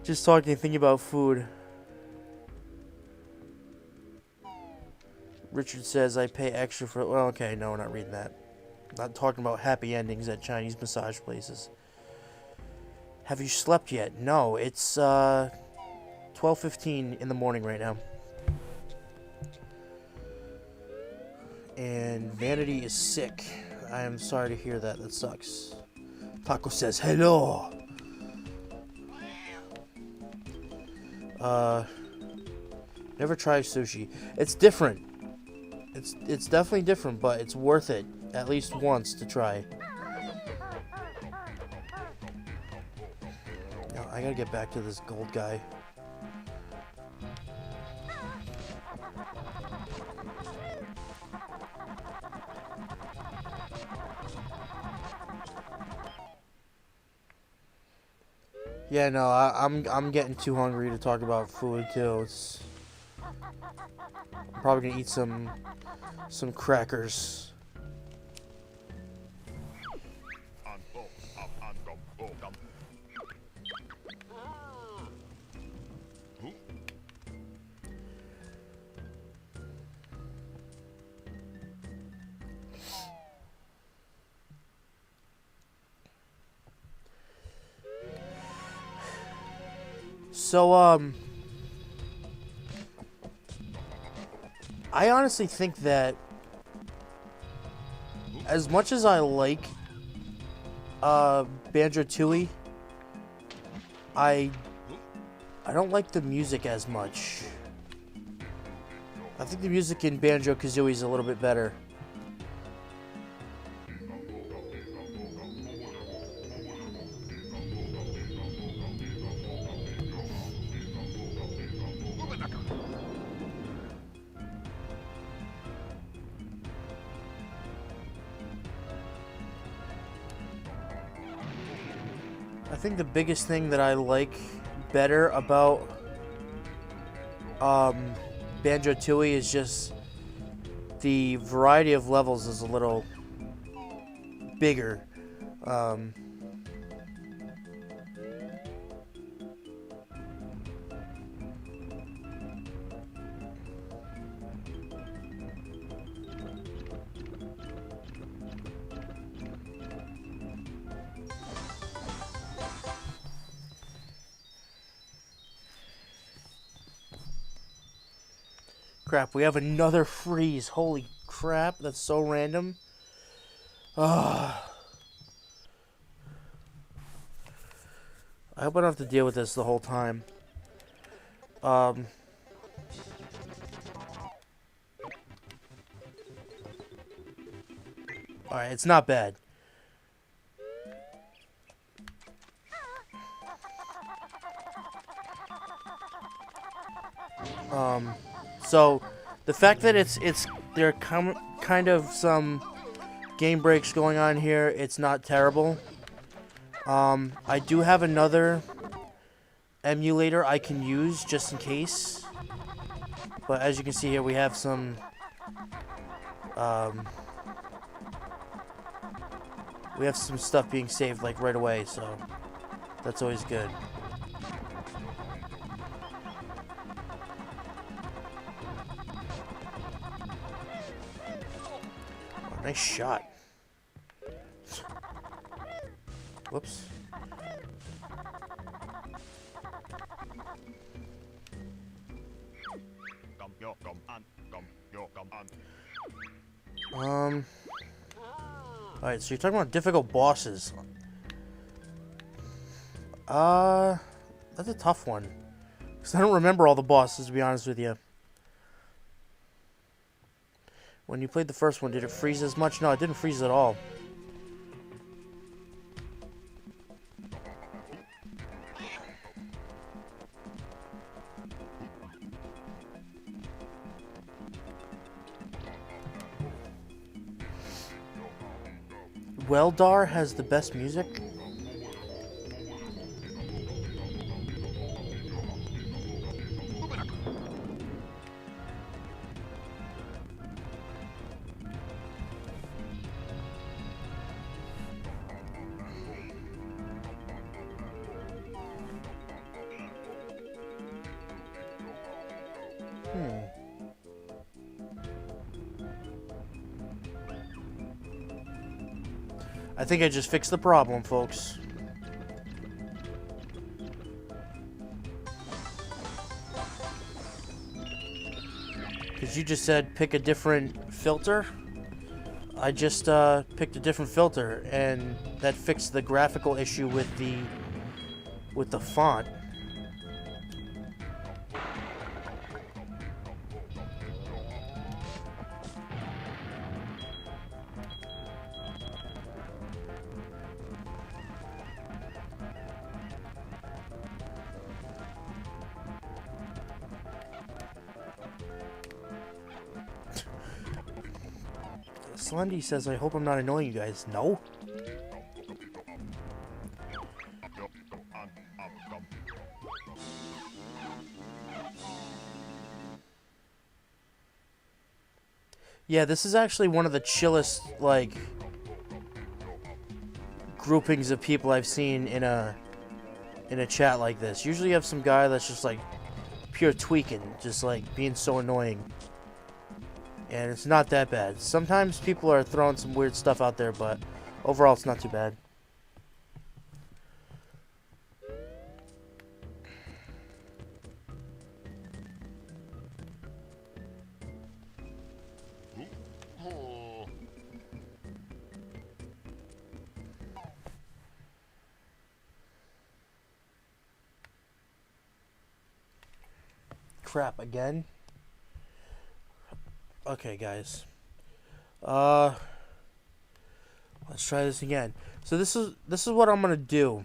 A: Just talking and thinking about food. Richard says I pay extra for... Well, okay, no, we're not reading that. Not talking about happy endings at Chinese massage places. Have you slept yet? No, it's 12:15 in the morning right now. And Vanity is sick. I am sorry to hear that. That sucks. Taco says hello. Never tried sushi. It's different. It's definitely different, but it's worth it at least once to try. Now, I gotta get back to this gold guy. Yeah, no, I'm getting too hungry to talk about food too. I'm probably gonna eat some crackers. So, I honestly think that as much as I like Banjo-Tooie, I don't like the music as much. I think the music in Banjo-Kazooie is a little bit better. I think the biggest thing that I like better about Banjo-Tooie is just the variety of levels is a little bigger. Crap, we have another freeze. Holy crap, that's so random. I hope I don't have to deal with this the whole time. Alright, it's not bad. So the fact that there are kind of some game breaks going on here, it's not terrible. I do have another emulator I can use just in case. But as you can see here, we have some stuff being saved like right away, so that's always good. Oh, nice shot. Whoops. Alright, so you're talking about difficult bosses. That's a tough one. Because I don't remember all the bosses, to be honest with you. When you played the first one, did it freeze as much? No, it didn't freeze at all. Weldar has the best music? I think I just fixed the problem, folks. Because you just said pick a different filter. I just picked a different filter, and that fixed the graphical issue with the font. Slendy says, I hope I'm not annoying you guys. No? Yeah, this is actually one of the chillest, like, groupings of people I've seen in a chat like this. Usually you have some guy that's just, like, pure tweaking, just, like, being so annoying. And it's not that bad. Sometimes people are throwing some weird stuff out there, but overall it's not too bad. Crap, again? Okay, guys. Let's try this again. So this is what I'm gonna do.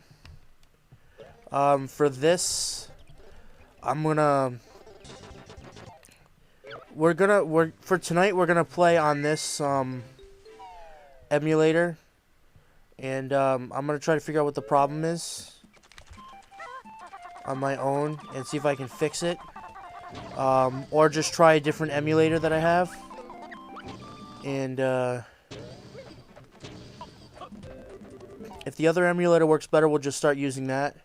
A: For this, for tonight we're gonna play on this emulator, and I'm gonna try to figure out what the problem is on my own and see if I can fix it. Or just try a different emulator that I have. And, if the other emulator works better, we'll just start using that.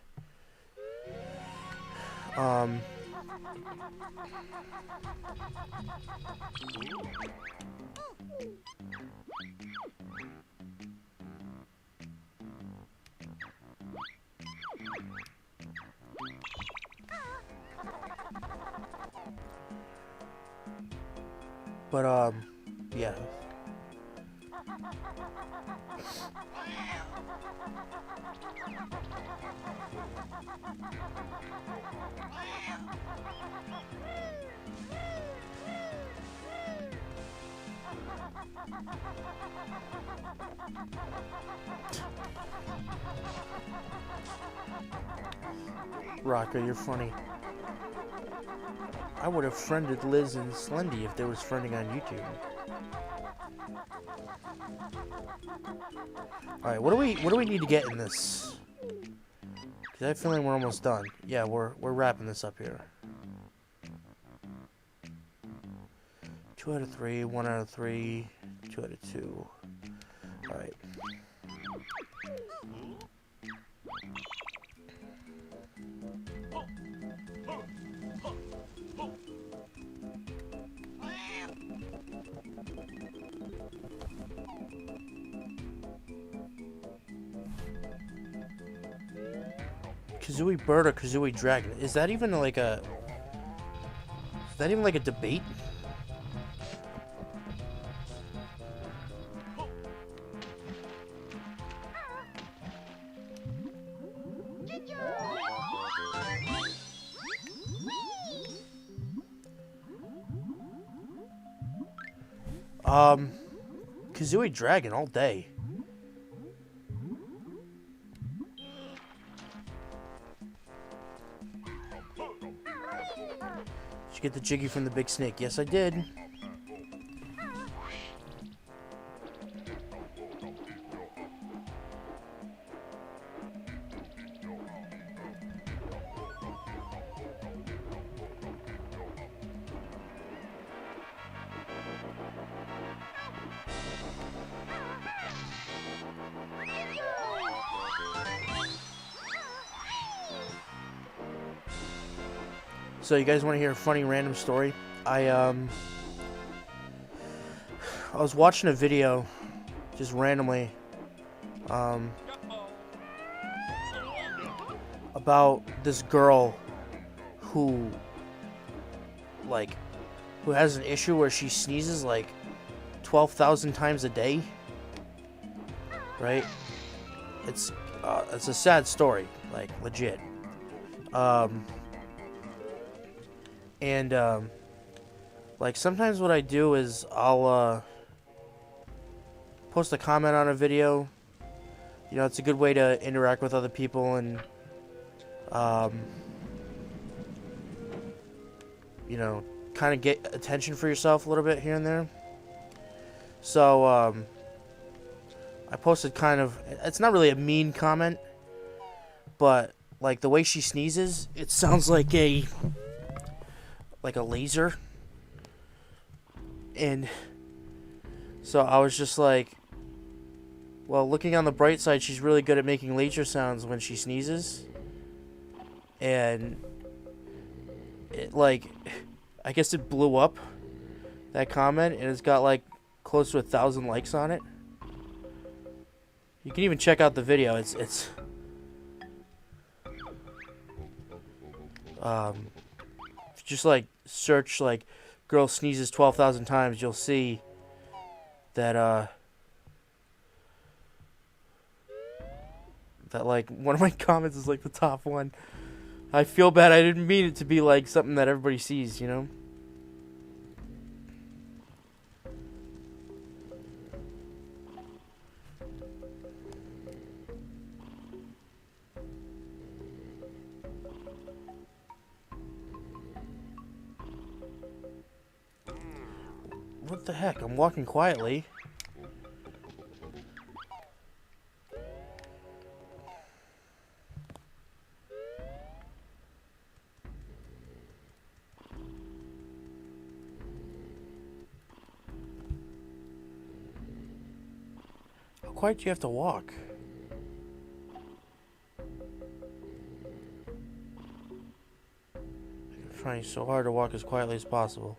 A: But, yeah. Rocker, you're funny. I would have friended Liz and Slendy if they was friending on YouTube. Alright, what do we need to get in this? Cause I have a feeling we're almost done. Yeah, we're wrapping this up here. 2 out of 3, 1 out of 3, 2 out of 2. Alright. Kazooie Bird or Kazooie Dragon? Is that even like a debate? Kazooie Dragon all day. Did you get the Jiggy from the Big Snake? Yes, I did. So you guys want to hear a funny random story? I was watching a video just randomly about this girl who has an issue where she sneezes like 12,000 times a day. Right? It's a sad story, like legit. Like sometimes what I do is I'll post a comment on a video. You know, it's a good way to interact with other people and you know, kind of get attention for yourself a little bit here and there. So I posted kind of, it's not really a mean comment, but like the way she sneezes, it sounds like a laser. And so I was just like, well, looking on the bright side, she's really good at making laser sounds when she sneezes. And it, like, I guess it blew up, that comment, and it's got like close to 1,000 likes on it. You can even check out the video. It's if you just like search like girl sneezes 12,000 times, you'll see that that like one of my comments is like the top one. I feel bad. I didn't mean it to be like something that everybody sees, you know? What the heck? I'm walking quietly. How quiet do you have to walk? I'm trying so hard to walk as quietly as possible.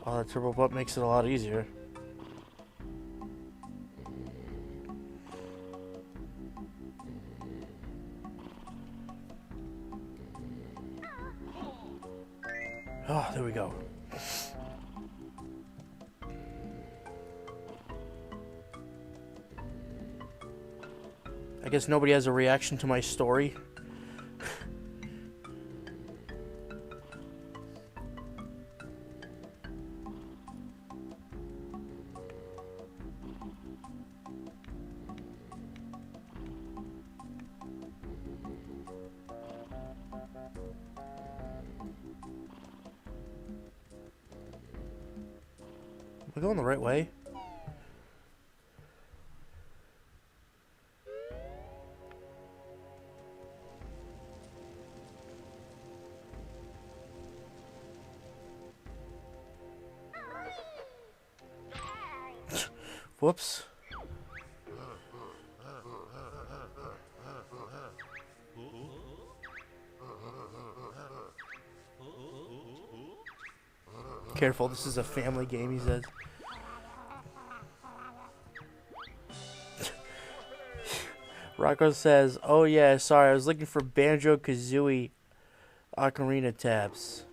A: Oh, the turbo butt makes it a lot easier. Oh, there we go. I guess nobody has a reaction to my story. Am I going the right way? Whoops. Careful, this is a family game, he says. Rocco says, oh yeah, sorry, I was looking for Banjo-Kazooie Ocarina tabs.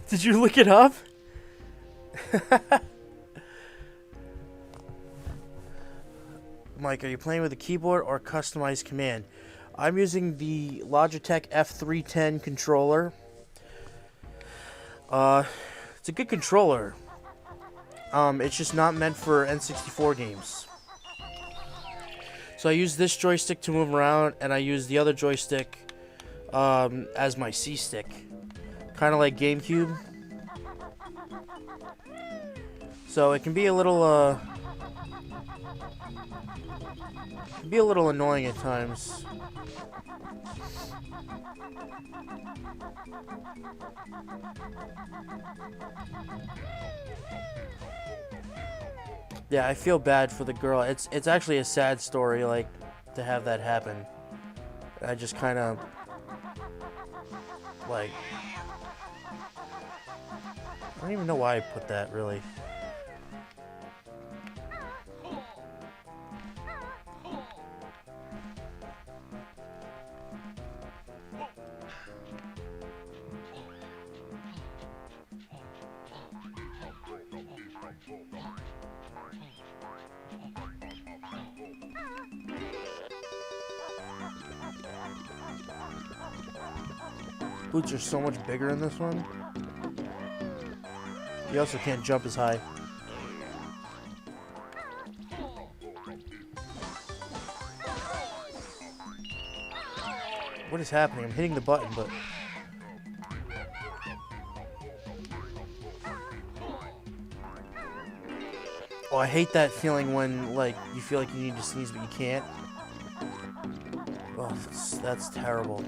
A: Did you look it up? Mike, are you playing with a keyboard or customized command? I'm using the Logitech F310 controller. It's a good controller. It's just not meant for N64 games. So I use this joystick to move around, and I use the other joystick as my C stick. kind of like GameCube. So it can be a little annoying at times. Yeah, I feel bad for the girl. It's actually a sad story, like, to have that happen. I just kind of, like, I don't even know why I put that, really. Boots are so much bigger in this one. You also can't jump as high. What is happening? I'm hitting the button, but... Oh, I hate that feeling when, like, you feel like you need to sneeze, but you can't. Oh, that's terrible.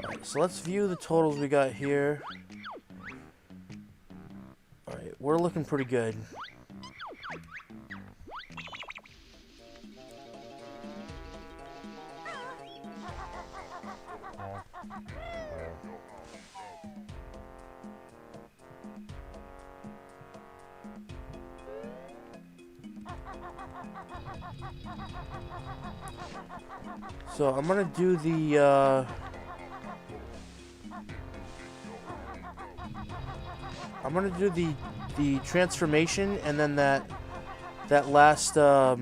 A: Alright, so let's view the totals we got here. Alright, we're looking pretty good. So I'm gonna do the the transformation, and then that last oh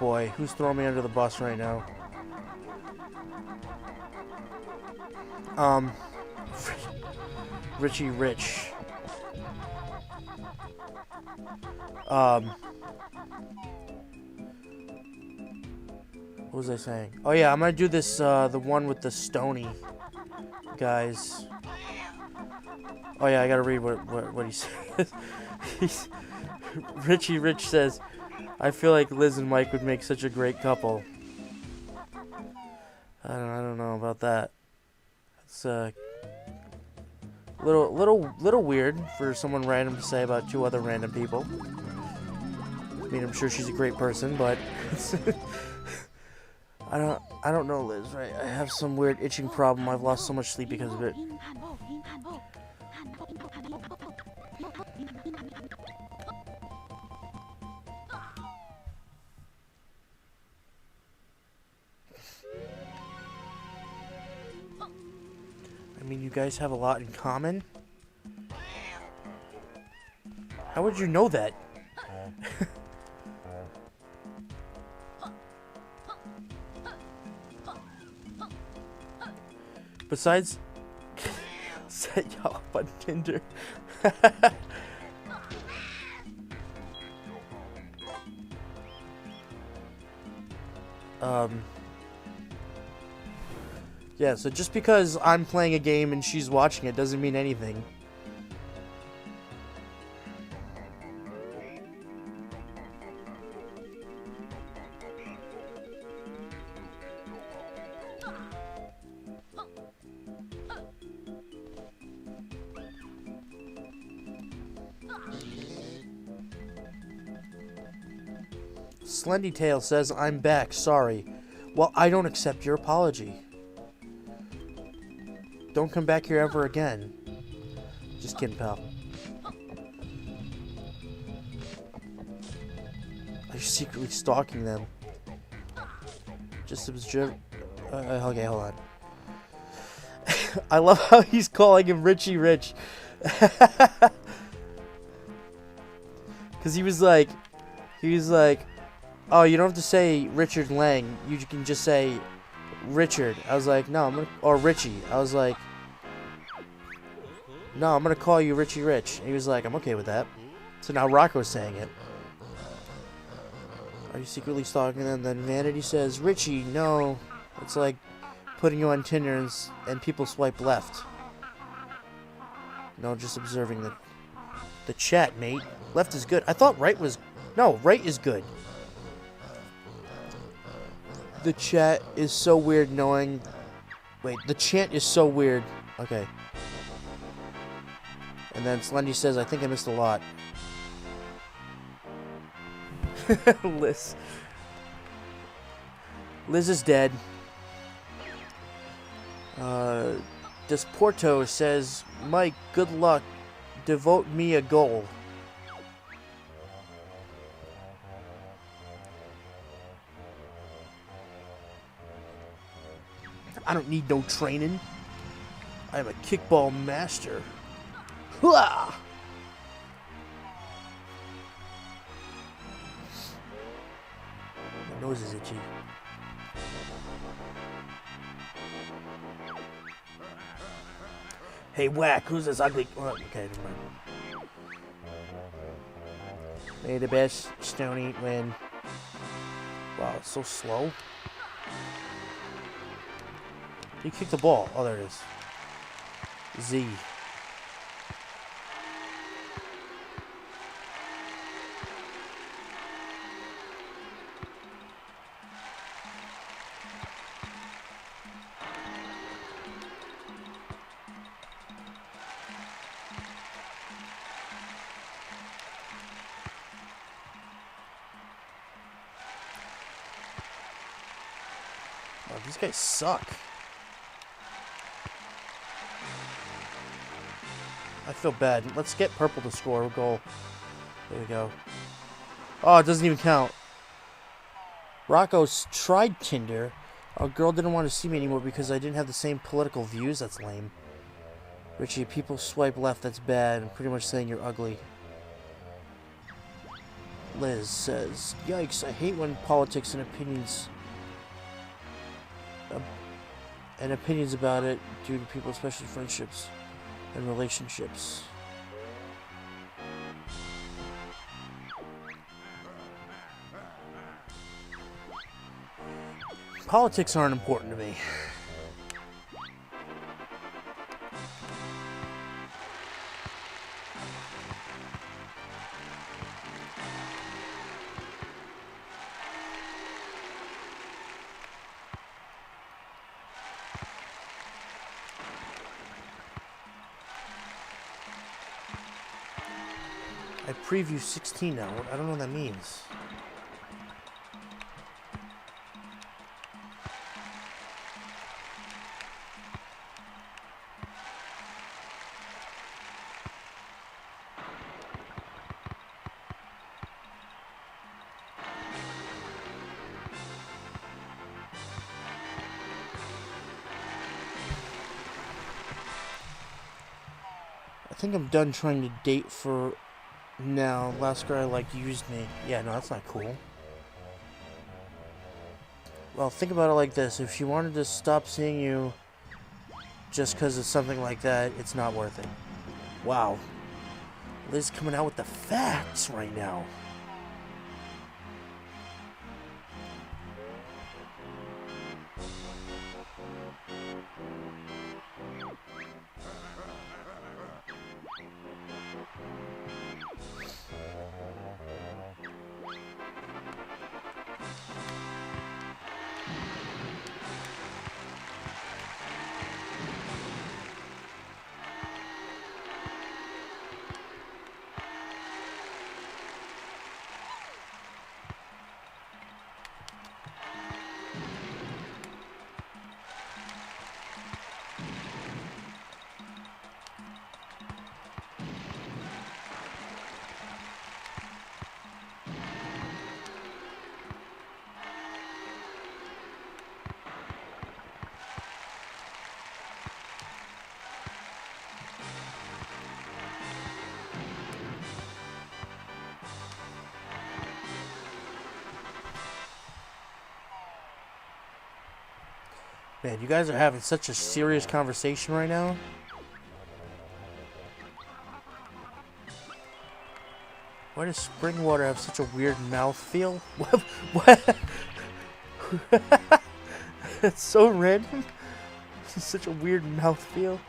A: boy, who's throwing me under the bus right now? Richie Rich. What was I saying? Oh yeah, I'm gonna do this, the one with the stony guys. Oh yeah, I gotta read what he says. Richie Rich says, I feel like Liz and Mike would make such a great couple. I don't know about that. It's little weird for someone random to say about two other random people. I mean, I'm sure she's a great person, but I don't know, Liz, right? I have some weird itching problem. I've lost so much sleep because of it. I mean, you guys have a lot in common. How would you know that? Besides, set y'all up on Tinder. Yeah, so just because I'm playing a game and she's watching it doesn't mean anything. Slendytail says, I'm back, sorry. Well, I don't accept your apology. Don't come back here ever again. Just kidding, pal. Are you secretly stalking them? Just observe. Okay, hold on. I love how he's calling him Richie Rich. Because he was like, oh, you don't have to say Richard Lang. You can just say Richard. I was like, no, I'm gonna, or Richie. I was like, no, I'm gonna call you Richie Rich. And he was like, I'm okay with that. So now Rocco's saying it. Are you secretly stalking them? Then Vanity says, Richie, no. It's like putting you on Tinder and people swipe left. No, just observing the chat, mate. Left is good. I thought right was... No, right is good. The chat is so weird knowing... Wait, the chant is so weird. Okay. And then Slendy says, I think I missed a lot. Liz. Liz is dead. Desporto says, Mike, good luck. Devote me a goal. I don't need no training. I am a kickball master. Hooah! My nose is itchy. Hey, Whack, who's this ugly... Oh, okay, never mind. May the best Stony win. Wow, it's so slow. He kicked the ball. Oh, there it is. Z. Oh, these guys suck. I feel bad. Let's get purple to score a goal. There we go. Oh, it doesn't even count. Rocco's tried Tinder. A girl didn't want to see me anymore because I didn't have the same political views. That's lame. Richie, people swipe left. That's bad. I'm pretty much saying you're ugly. Liz says, yikes, I hate when politics and opinions about it due to people, especially friendships and relationships. Politics aren't important to me. I preview 16 now. I don't know what that means. I think I'm done trying to date for now. Last girl I liked used me. Yeah, no, that's not cool. Well, think about it like this. If she wanted to stop seeing you just because of something like that, it's not worth it. Wow. Liz coming out with the facts right now. Man, you guys are having such a serious conversation right now. Why does spring water have such a weird mouth feel? What? It's so random. It's such a weird mouth feel.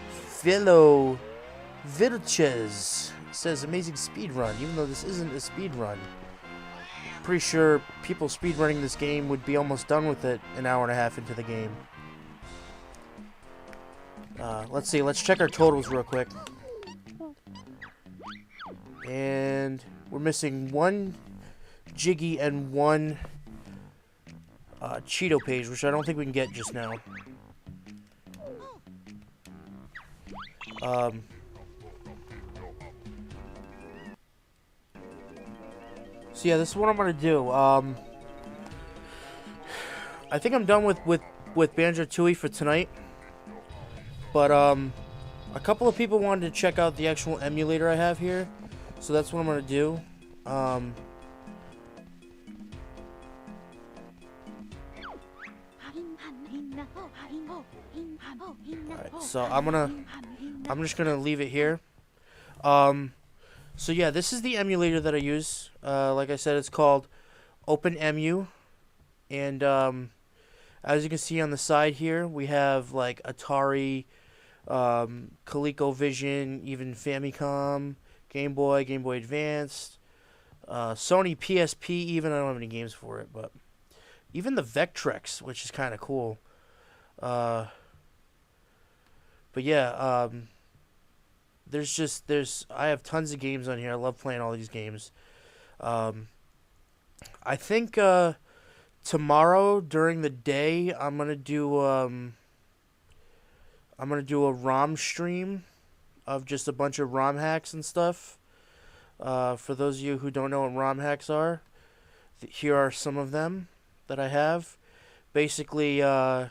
A: Philo Vilches says amazing speed run, even though this isn't a speed run. Pretty sure people speedrunning this game would be almost done with it an hour and a half into the game. Let's see, let's check our totals real quick. And we're missing one Jiggy and one Cheeto page, which I don't think we can get just now. So yeah, this is what I'm gonna do. I think I'm done with Banjo-Tooie for tonight. But a couple of people wanted to check out the actual emulator I have here, so that's what I'm gonna do. Alright, so I'm just gonna leave it here. So yeah, this is the emulator that I use. Like I said, it's called OpenEmu, and as you can see on the side here, we have like Atari, ColecoVision, even Famicom, Game Boy Advanced, Sony PSP. Even I don't have any games for it, but even the Vectrex, which is kind of cool. But yeah, I have tons of games on here. I love playing all these games. I think tomorrow during the day I'm gonna do a ROM stream of just a bunch of ROM hacks and stuff. For those of you who don't know what ROM hacks are, here are some of them that I have. Basically, well,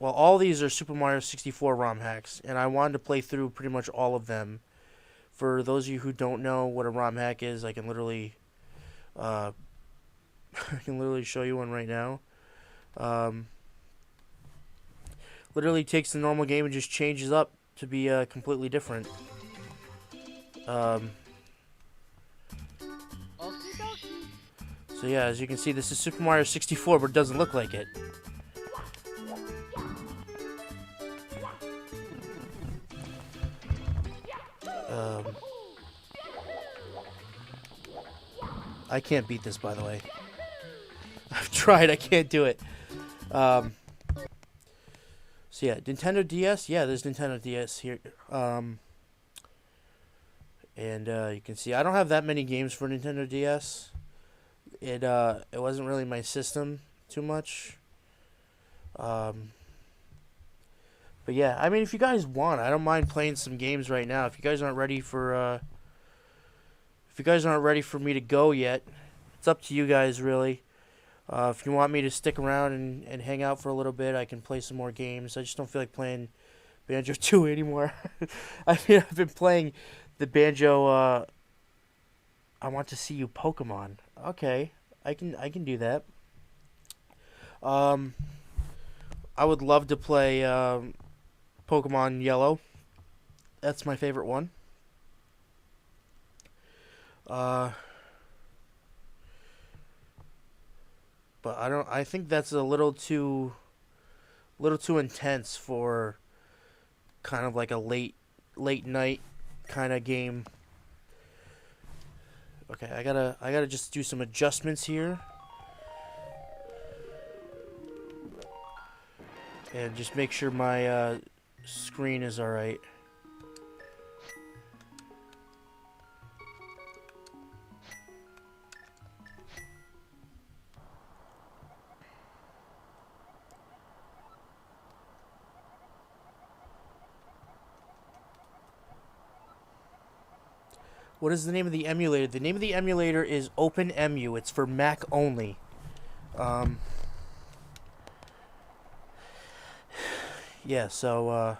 A: all these are Super Mario 64 ROM hacks, and I wanted to play through pretty much all of them. For those of you who don't know what a ROM hack is, I can literally, I can literally show you one right now. Literally takes the normal game and just changes up to be completely different. So yeah, as you can see, this is Super Mario 64, but it doesn't look like it. I can't beat this, by the way. I've tried, I can't do it. So yeah, Nintendo DS. Yeah, there's Nintendo DS here. And you can see I don't have that many games for Nintendo DS. It wasn't really my system too much. But yeah, I mean, if you guys want, I don't mind playing some games right now. If you guys aren't ready for me to go yet, it's up to you guys, really. If you want me to stick around and hang out for a little bit, I can play some more games. I just don't feel like playing Banjo-Tooie anymore. I mean, I've been playing the Banjo, I Want to See You Pokemon. Okay, I can do that. I would love to play Pokemon Yellow. That's my favorite one. But I think that's a little too intense for kind of like a late night kind of game. Okay, I gotta just do some adjustments here. And just make sure my screen is alright. What is the name of the emulator? The name of the emulator is OpenEmu. It's for Mac only. Yeah, so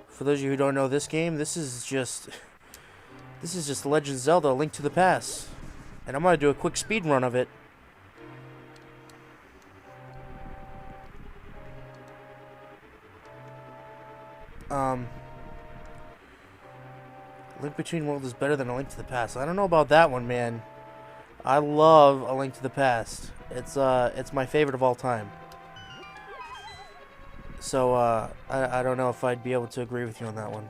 A: for those of you who don't know this game, this is just Legend of Zelda: Link to the Past. And I'm gonna do a quick speed run of it. Um, Link Between Worlds is better than A Link to the Past. I don't know about that one, man. I love A Link to the Past. It's my favorite of all time. So, I don't know if I'd be able to agree with you on that one.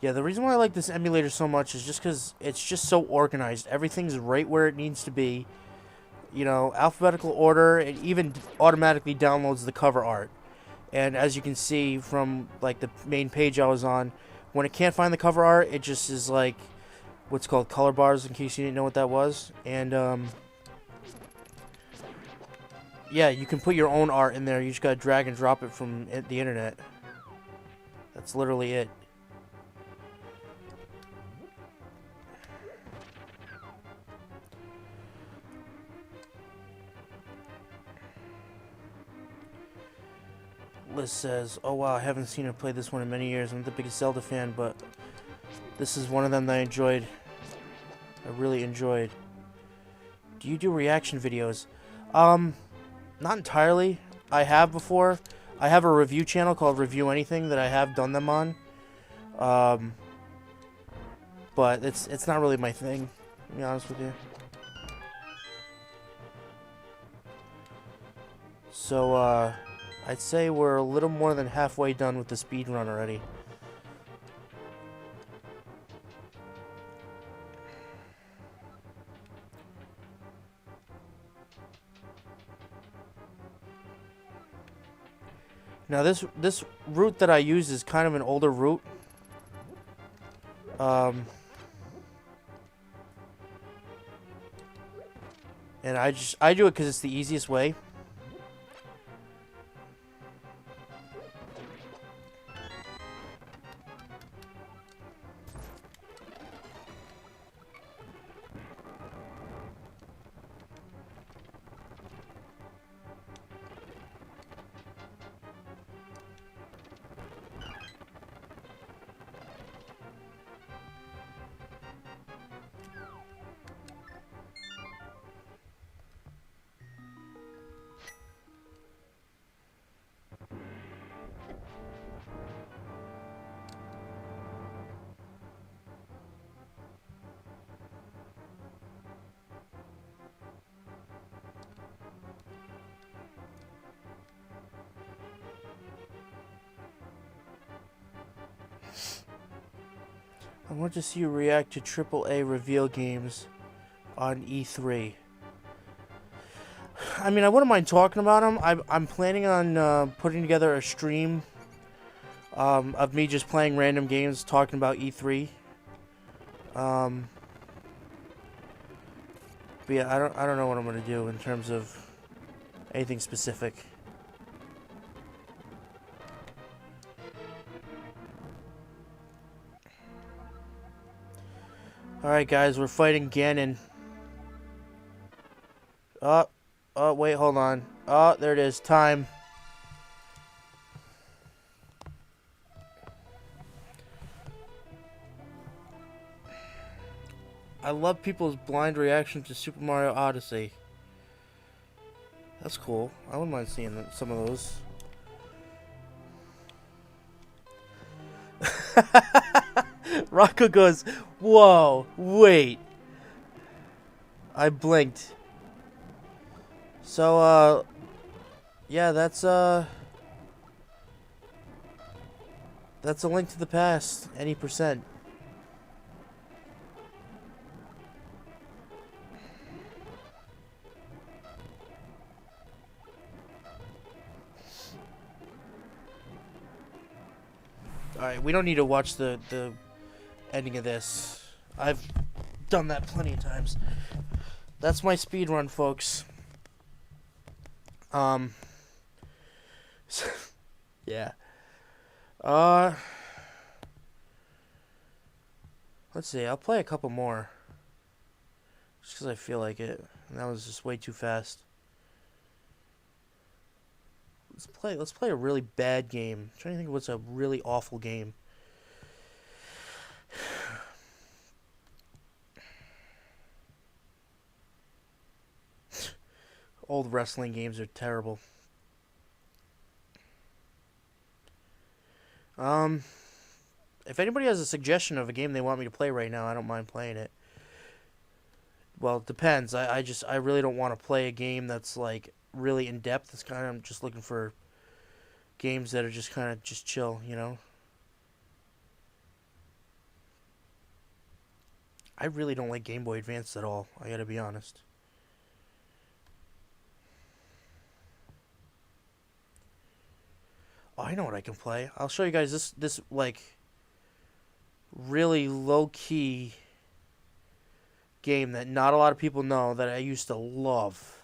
A: Yeah, the reason why I like this emulator so much is just because it's just so organized. Everything's right where it needs to be. You know, alphabetical order. It even automatically downloads the cover art. And as you can see from like the main page I was on, when it can't find the cover art, it just is like what's called color bars. In case you didn't know what that was, and yeah, you can put your own art in there. You just gotta drag and drop it from the internet. That's literally it. Liz says, "Oh wow, I haven't seen her play this one in many years. I'm the biggest Zelda fan, but this is one of them that I enjoyed. I really enjoyed." Do you do reaction videos? Not entirely. I have before. I have a review channel called Review Anything that I have done them on. But it's not really my thing, to be honest with you. So, I'd say we're a little more than halfway done with the speed run already. Now this route that I use is kind of an older route. And I do it because it's the easiest way. I want to see you react to AAA reveal games on E3. I mean, I wouldn't mind talking about them. I'm planning on putting together a stream of me just playing random games, talking about E3. But yeah, I don't know what I'm gonna do in terms of anything specific. Alright guys, we're fighting Ganon. Oh, wait, hold on. Oh, there it is. Time. I love people's blind reaction to Super Mario Odyssey. That's cool. I wouldn't mind seeing some of those. Rocco goes, "Whoa, wait." I blinked. So, yeah, that's A Link to the Past, any percent. Alright, we don't need to watch the ending of this. I've done that plenty of times. That's my speed run, folks. Yeah. Let's see. I'll play a couple more. Just because I feel like it. And that was just way too fast. Let's play a really bad game. I'm trying to think of what's a really awful game. Old wrestling games are terrible. If anybody has a suggestion of a game they want me to play right now, I don't mind playing it. Well, it depends. I really don't want to play a game that's like really in depth. It's kind of I'm just looking for games that are just kind of just chill, you know. I really don't like Game Boy Advance at all. I gotta be honest. Oh, I know what I can play. I'll show you guys this like really low key game that not a lot of people know that I used to love.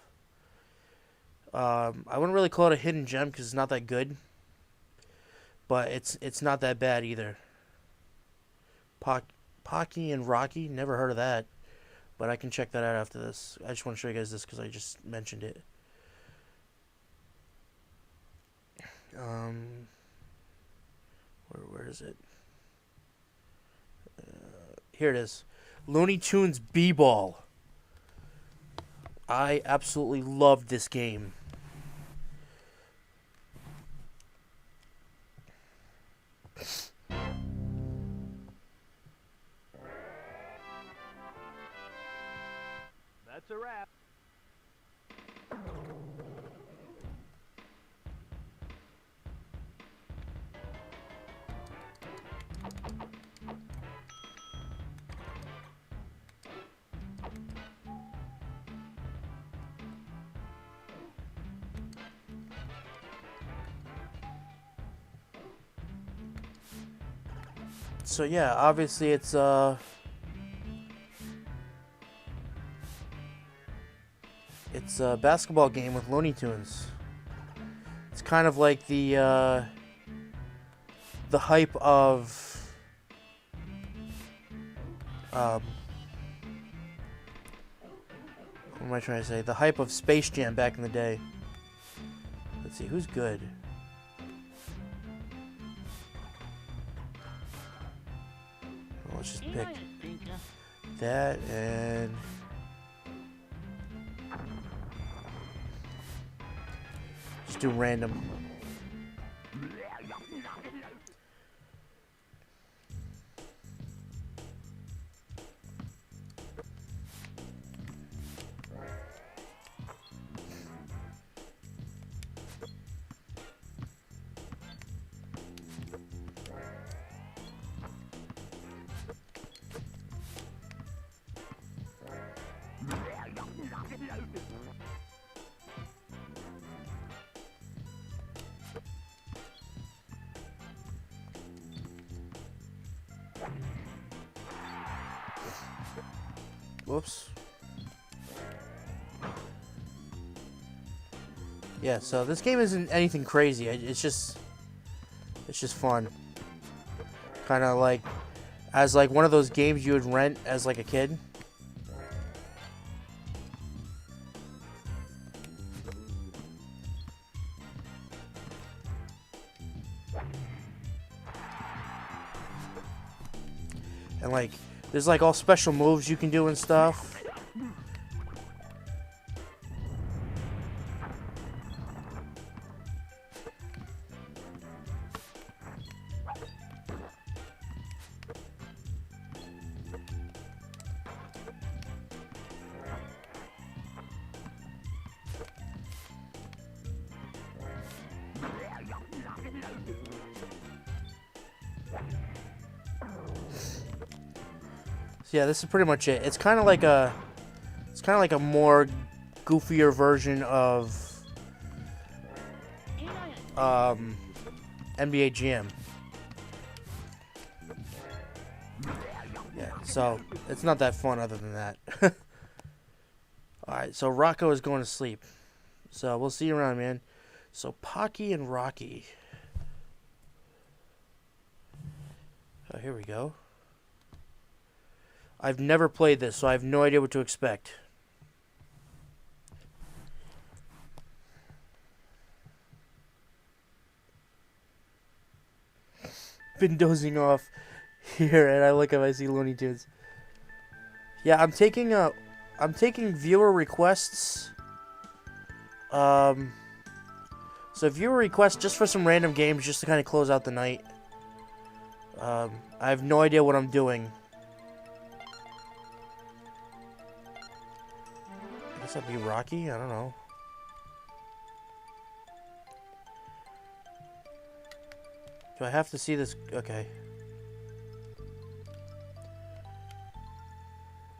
A: I wouldn't really call it a hidden gem because it's not that good, but it's not that bad either. Pocky and Rocky, never heard of that, but I can check that out after this. I just want to show you guys this because I just mentioned it. Where is it? Here it is. Looney Tunes B-Ball. I absolutely loved this game.
C: That's a wrap.
A: So yeah, obviously it's a basketball game with Looney Tunes. It's kind of like the hype of what am I trying to say? The hype of Space Jam back in the day. Let's see who's good. Let's just pick that and just do random. Whoops. Yeah, so this game isn't anything crazy. It's just fun. Kind of like as like one of those games you would rent as like a kid. And like there's like all special moves you can do and stuff. So yeah, this is pretty much it. It's kind of like a more goofier version of NBA Jam. Yeah, so it's not that fun other than that. Alright, so Rocco is going to sleep. So we'll see you around, man. So Pocky and Rocky. Oh, here we go. I've never played this, so I have no idea what to expect. Been dozing off here, and I look up, I see Looney Tunes. Yeah, I'm taking viewer requests. So viewer requests just for some random games, just to kind of close out the night. I have no idea what I'm doing. I guess that'd be Rocky. I don't know. Do I have to see this? Okay.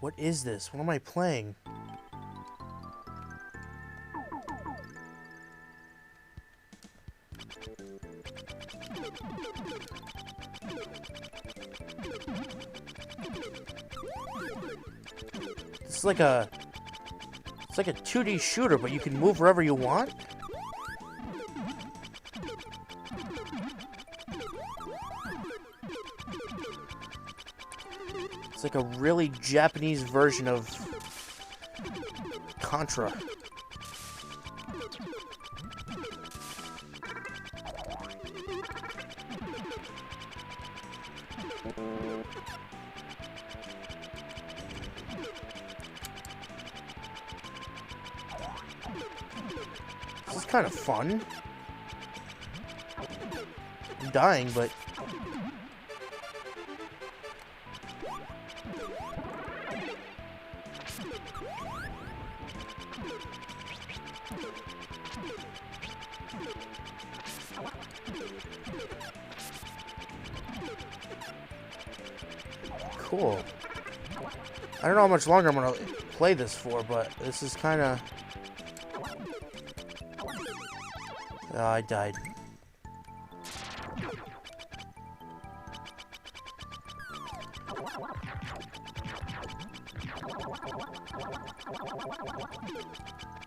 A: What is this? What am I playing? It's like a 2D shooter, but you can move wherever you want. It's like a really Japanese version of Contra. This is kind of fun. I'm dying, but cool. I don't know how much longer I'm gonna play this for, but this is kind of... Oh, I died.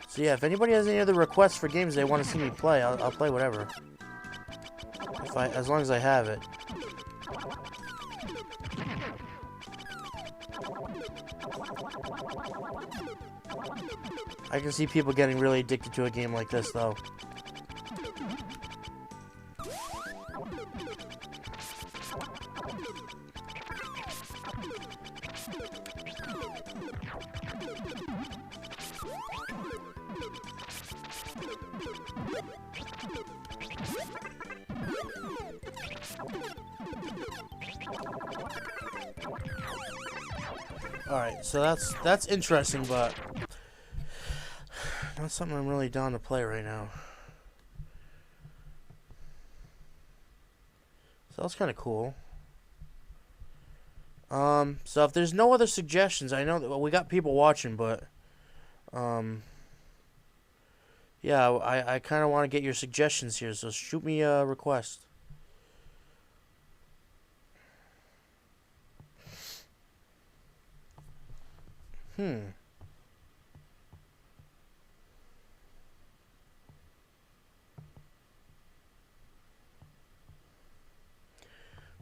A: So yeah, if anybody has any other requests for games they want to see me play, I'll play whatever. As long as I have it. I can see people getting really addicted to a game like this, though. Alright, so that's interesting, but not something I'm really down to play right now. So that's kind of cool. So if there's no other suggestions, I know that we got people watching, but yeah, I kind of want to get your suggestions here, so shoot me a request.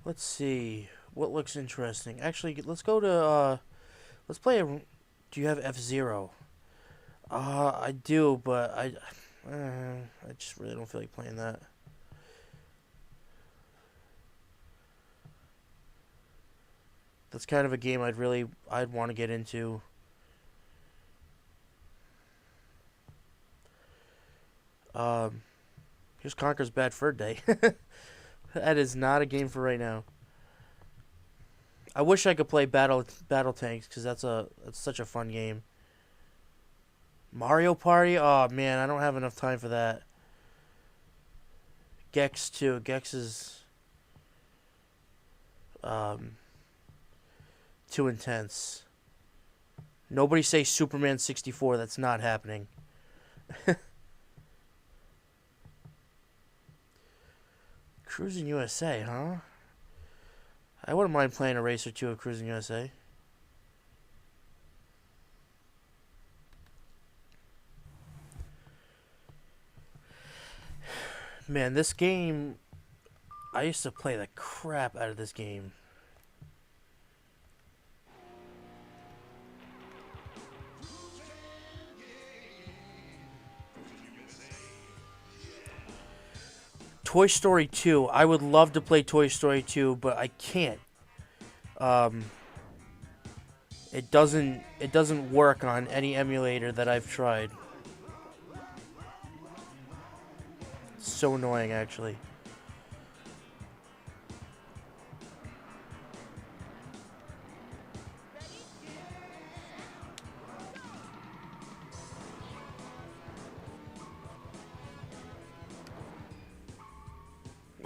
A: Let's see what looks interesting. Actually, let's go to let's play a. Do you have F-Zero? I do, but I just really don't feel like playing that. That's kind of a game I'd want to get into. Here's Conker's Bad Fur Day. That is not a game for right now. I wish I could play Battle Tanks because that's such a fun game. Mario Party? Oh man, I don't have enough time for that. Gex too. Gex is too intense. Nobody say Superman 64. That's not happening. Cruising USA, huh? I wouldn't mind playing a race or two of Cruising USA. Man, this game... I used to play the crap out of this game. Toy Story 2. I would love to play Toy Story 2, but I can't. Um, it doesn't work on any emulator that I've tried. It's so annoying, actually.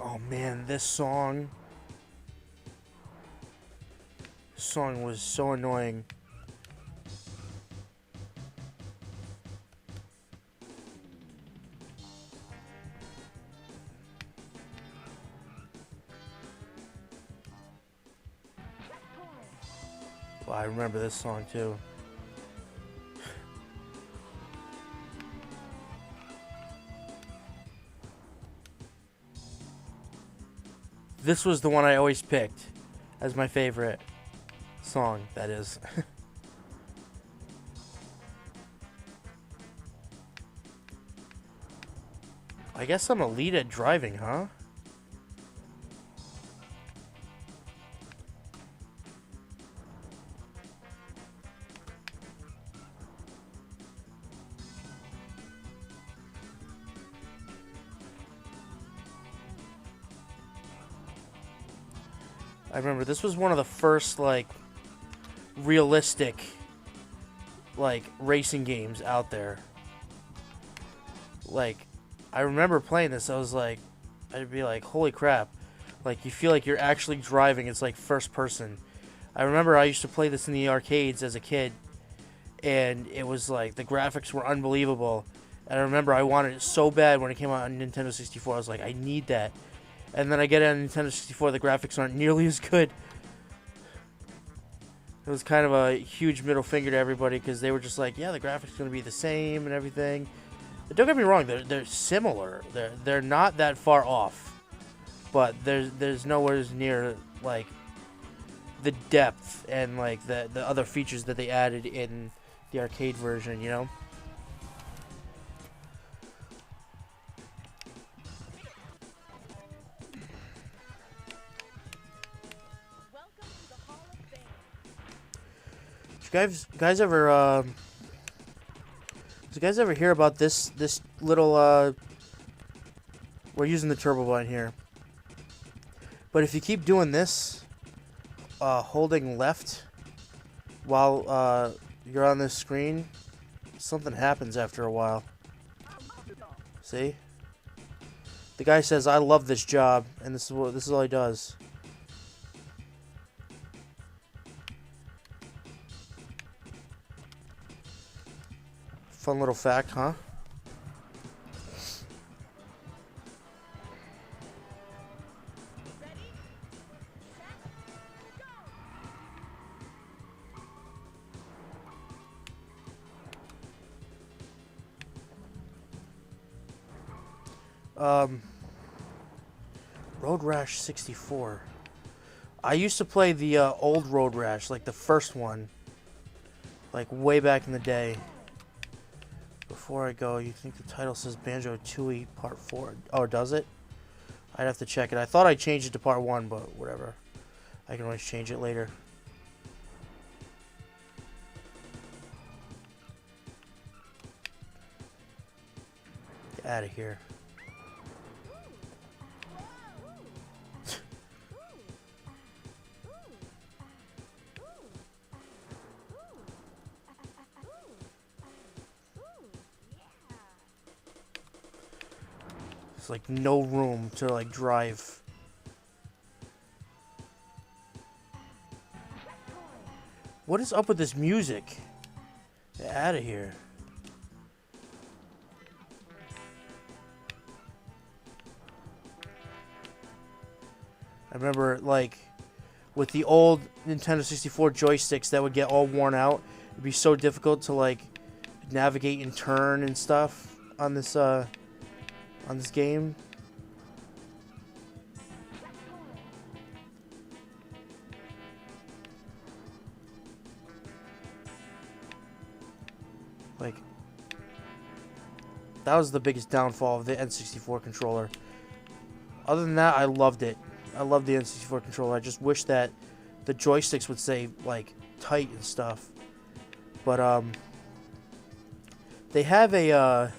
A: Oh man, this song was so annoying. Well, I remember this song too. This was the one I always picked as my favorite song, that is. I guess I'm elite at driving, huh? I remember this was one of the first, like, realistic, like, racing games out there. Like, I remember playing this, I'd be like, holy crap. Like, you feel like you're actually driving. It's like first person. I remember I used to play this in the arcades as a kid, and it was like, the graphics were unbelievable. And I remember I wanted it so bad when it came out on Nintendo 64. I was like, I need that. And then I get it on Nintendo 64, the graphics aren't nearly as good. It was kind of a huge middle finger to everybody because they were just like, yeah, the graphics going to be the same and everything. But don't get me wrong, they're similar. They're not that far off. But there's nowhere near like the depth and like the other features that they added in the arcade version, you know? Did you guys ever hear about this little we're using the turbo button here. But if you keep doing this, holding left while you're on this screen, something happens after a while. See? The guy says, "I love this job," and this is all he does. Fun little fact, huh? Road Rash 64. I used to play the old Road Rash, like the first one, like way back in the day. Before I go, you think the title says Banjo-Tooie Part 4? Oh, does it? I'd have to check it. I thought I changed it to Part 1, but whatever. I can always change it later. Get out of here. There's like no room to like drive. What is up with this music? Get out of here. I remember like with the old Nintendo 64 joysticks that would get all worn out. It'd be so difficult to like navigate and turn and stuff on this game. Like, that was the biggest downfall of the N64 controller. other than that, I loved it. I love the N64 controller. I just wish that the joysticks would say like tight and stuff. But they have a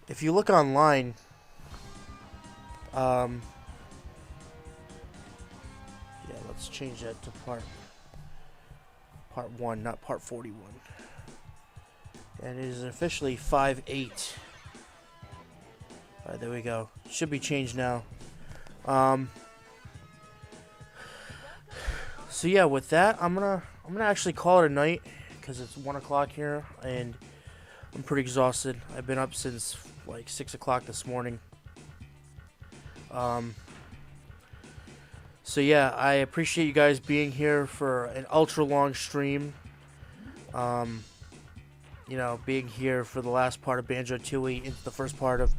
A: if you look online, yeah, let's change that to part 1, not part 41. And it is officially 5.8. Alright, there we go. Should be changed now. So yeah, with that, I'm gonna actually call it a night because it's 1 o'clock here and I'm pretty exhausted. I've been up since like 6 o'clock this morning. So yeah, I appreciate you guys being here for an ultra long stream. You know, being here for the last part of Banjo-Tooie into the first part of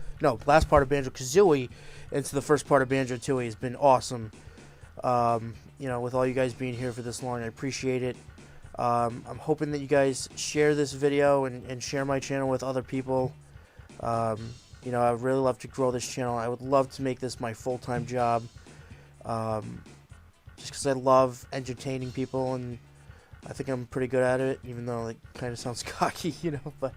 A: last part of Banjo-Kazooie into the first part of Banjo-Tooie has been awesome. You know, with all you guys being here for this long, I appreciate it. I'm hoping that you guys share this video and share my channel with other people. You know, I would really love to grow this channel. I would love to make this my full-time job. Just because I love entertaining people, and I think I'm pretty good at it, even though it kind of sounds cocky, you know. But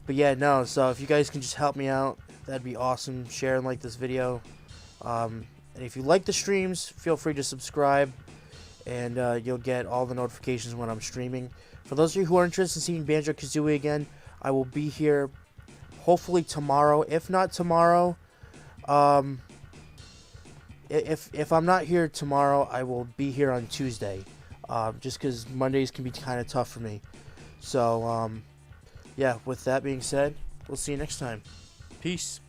A: yeah, no. So if you guys can just help me out, that'd be awesome. Share and like this video. And if you like the streams, feel free to subscribe, and you'll get all the notifications when I'm streaming. For those of you who are interested in seeing Banjo-Kazooie again, I will be here hopefully tomorrow. If not tomorrow, if I'm not here tomorrow, I will be here on Tuesday. Just because Mondays can be kind of tough for me. So, yeah, with that being said, we'll see you next time. Peace.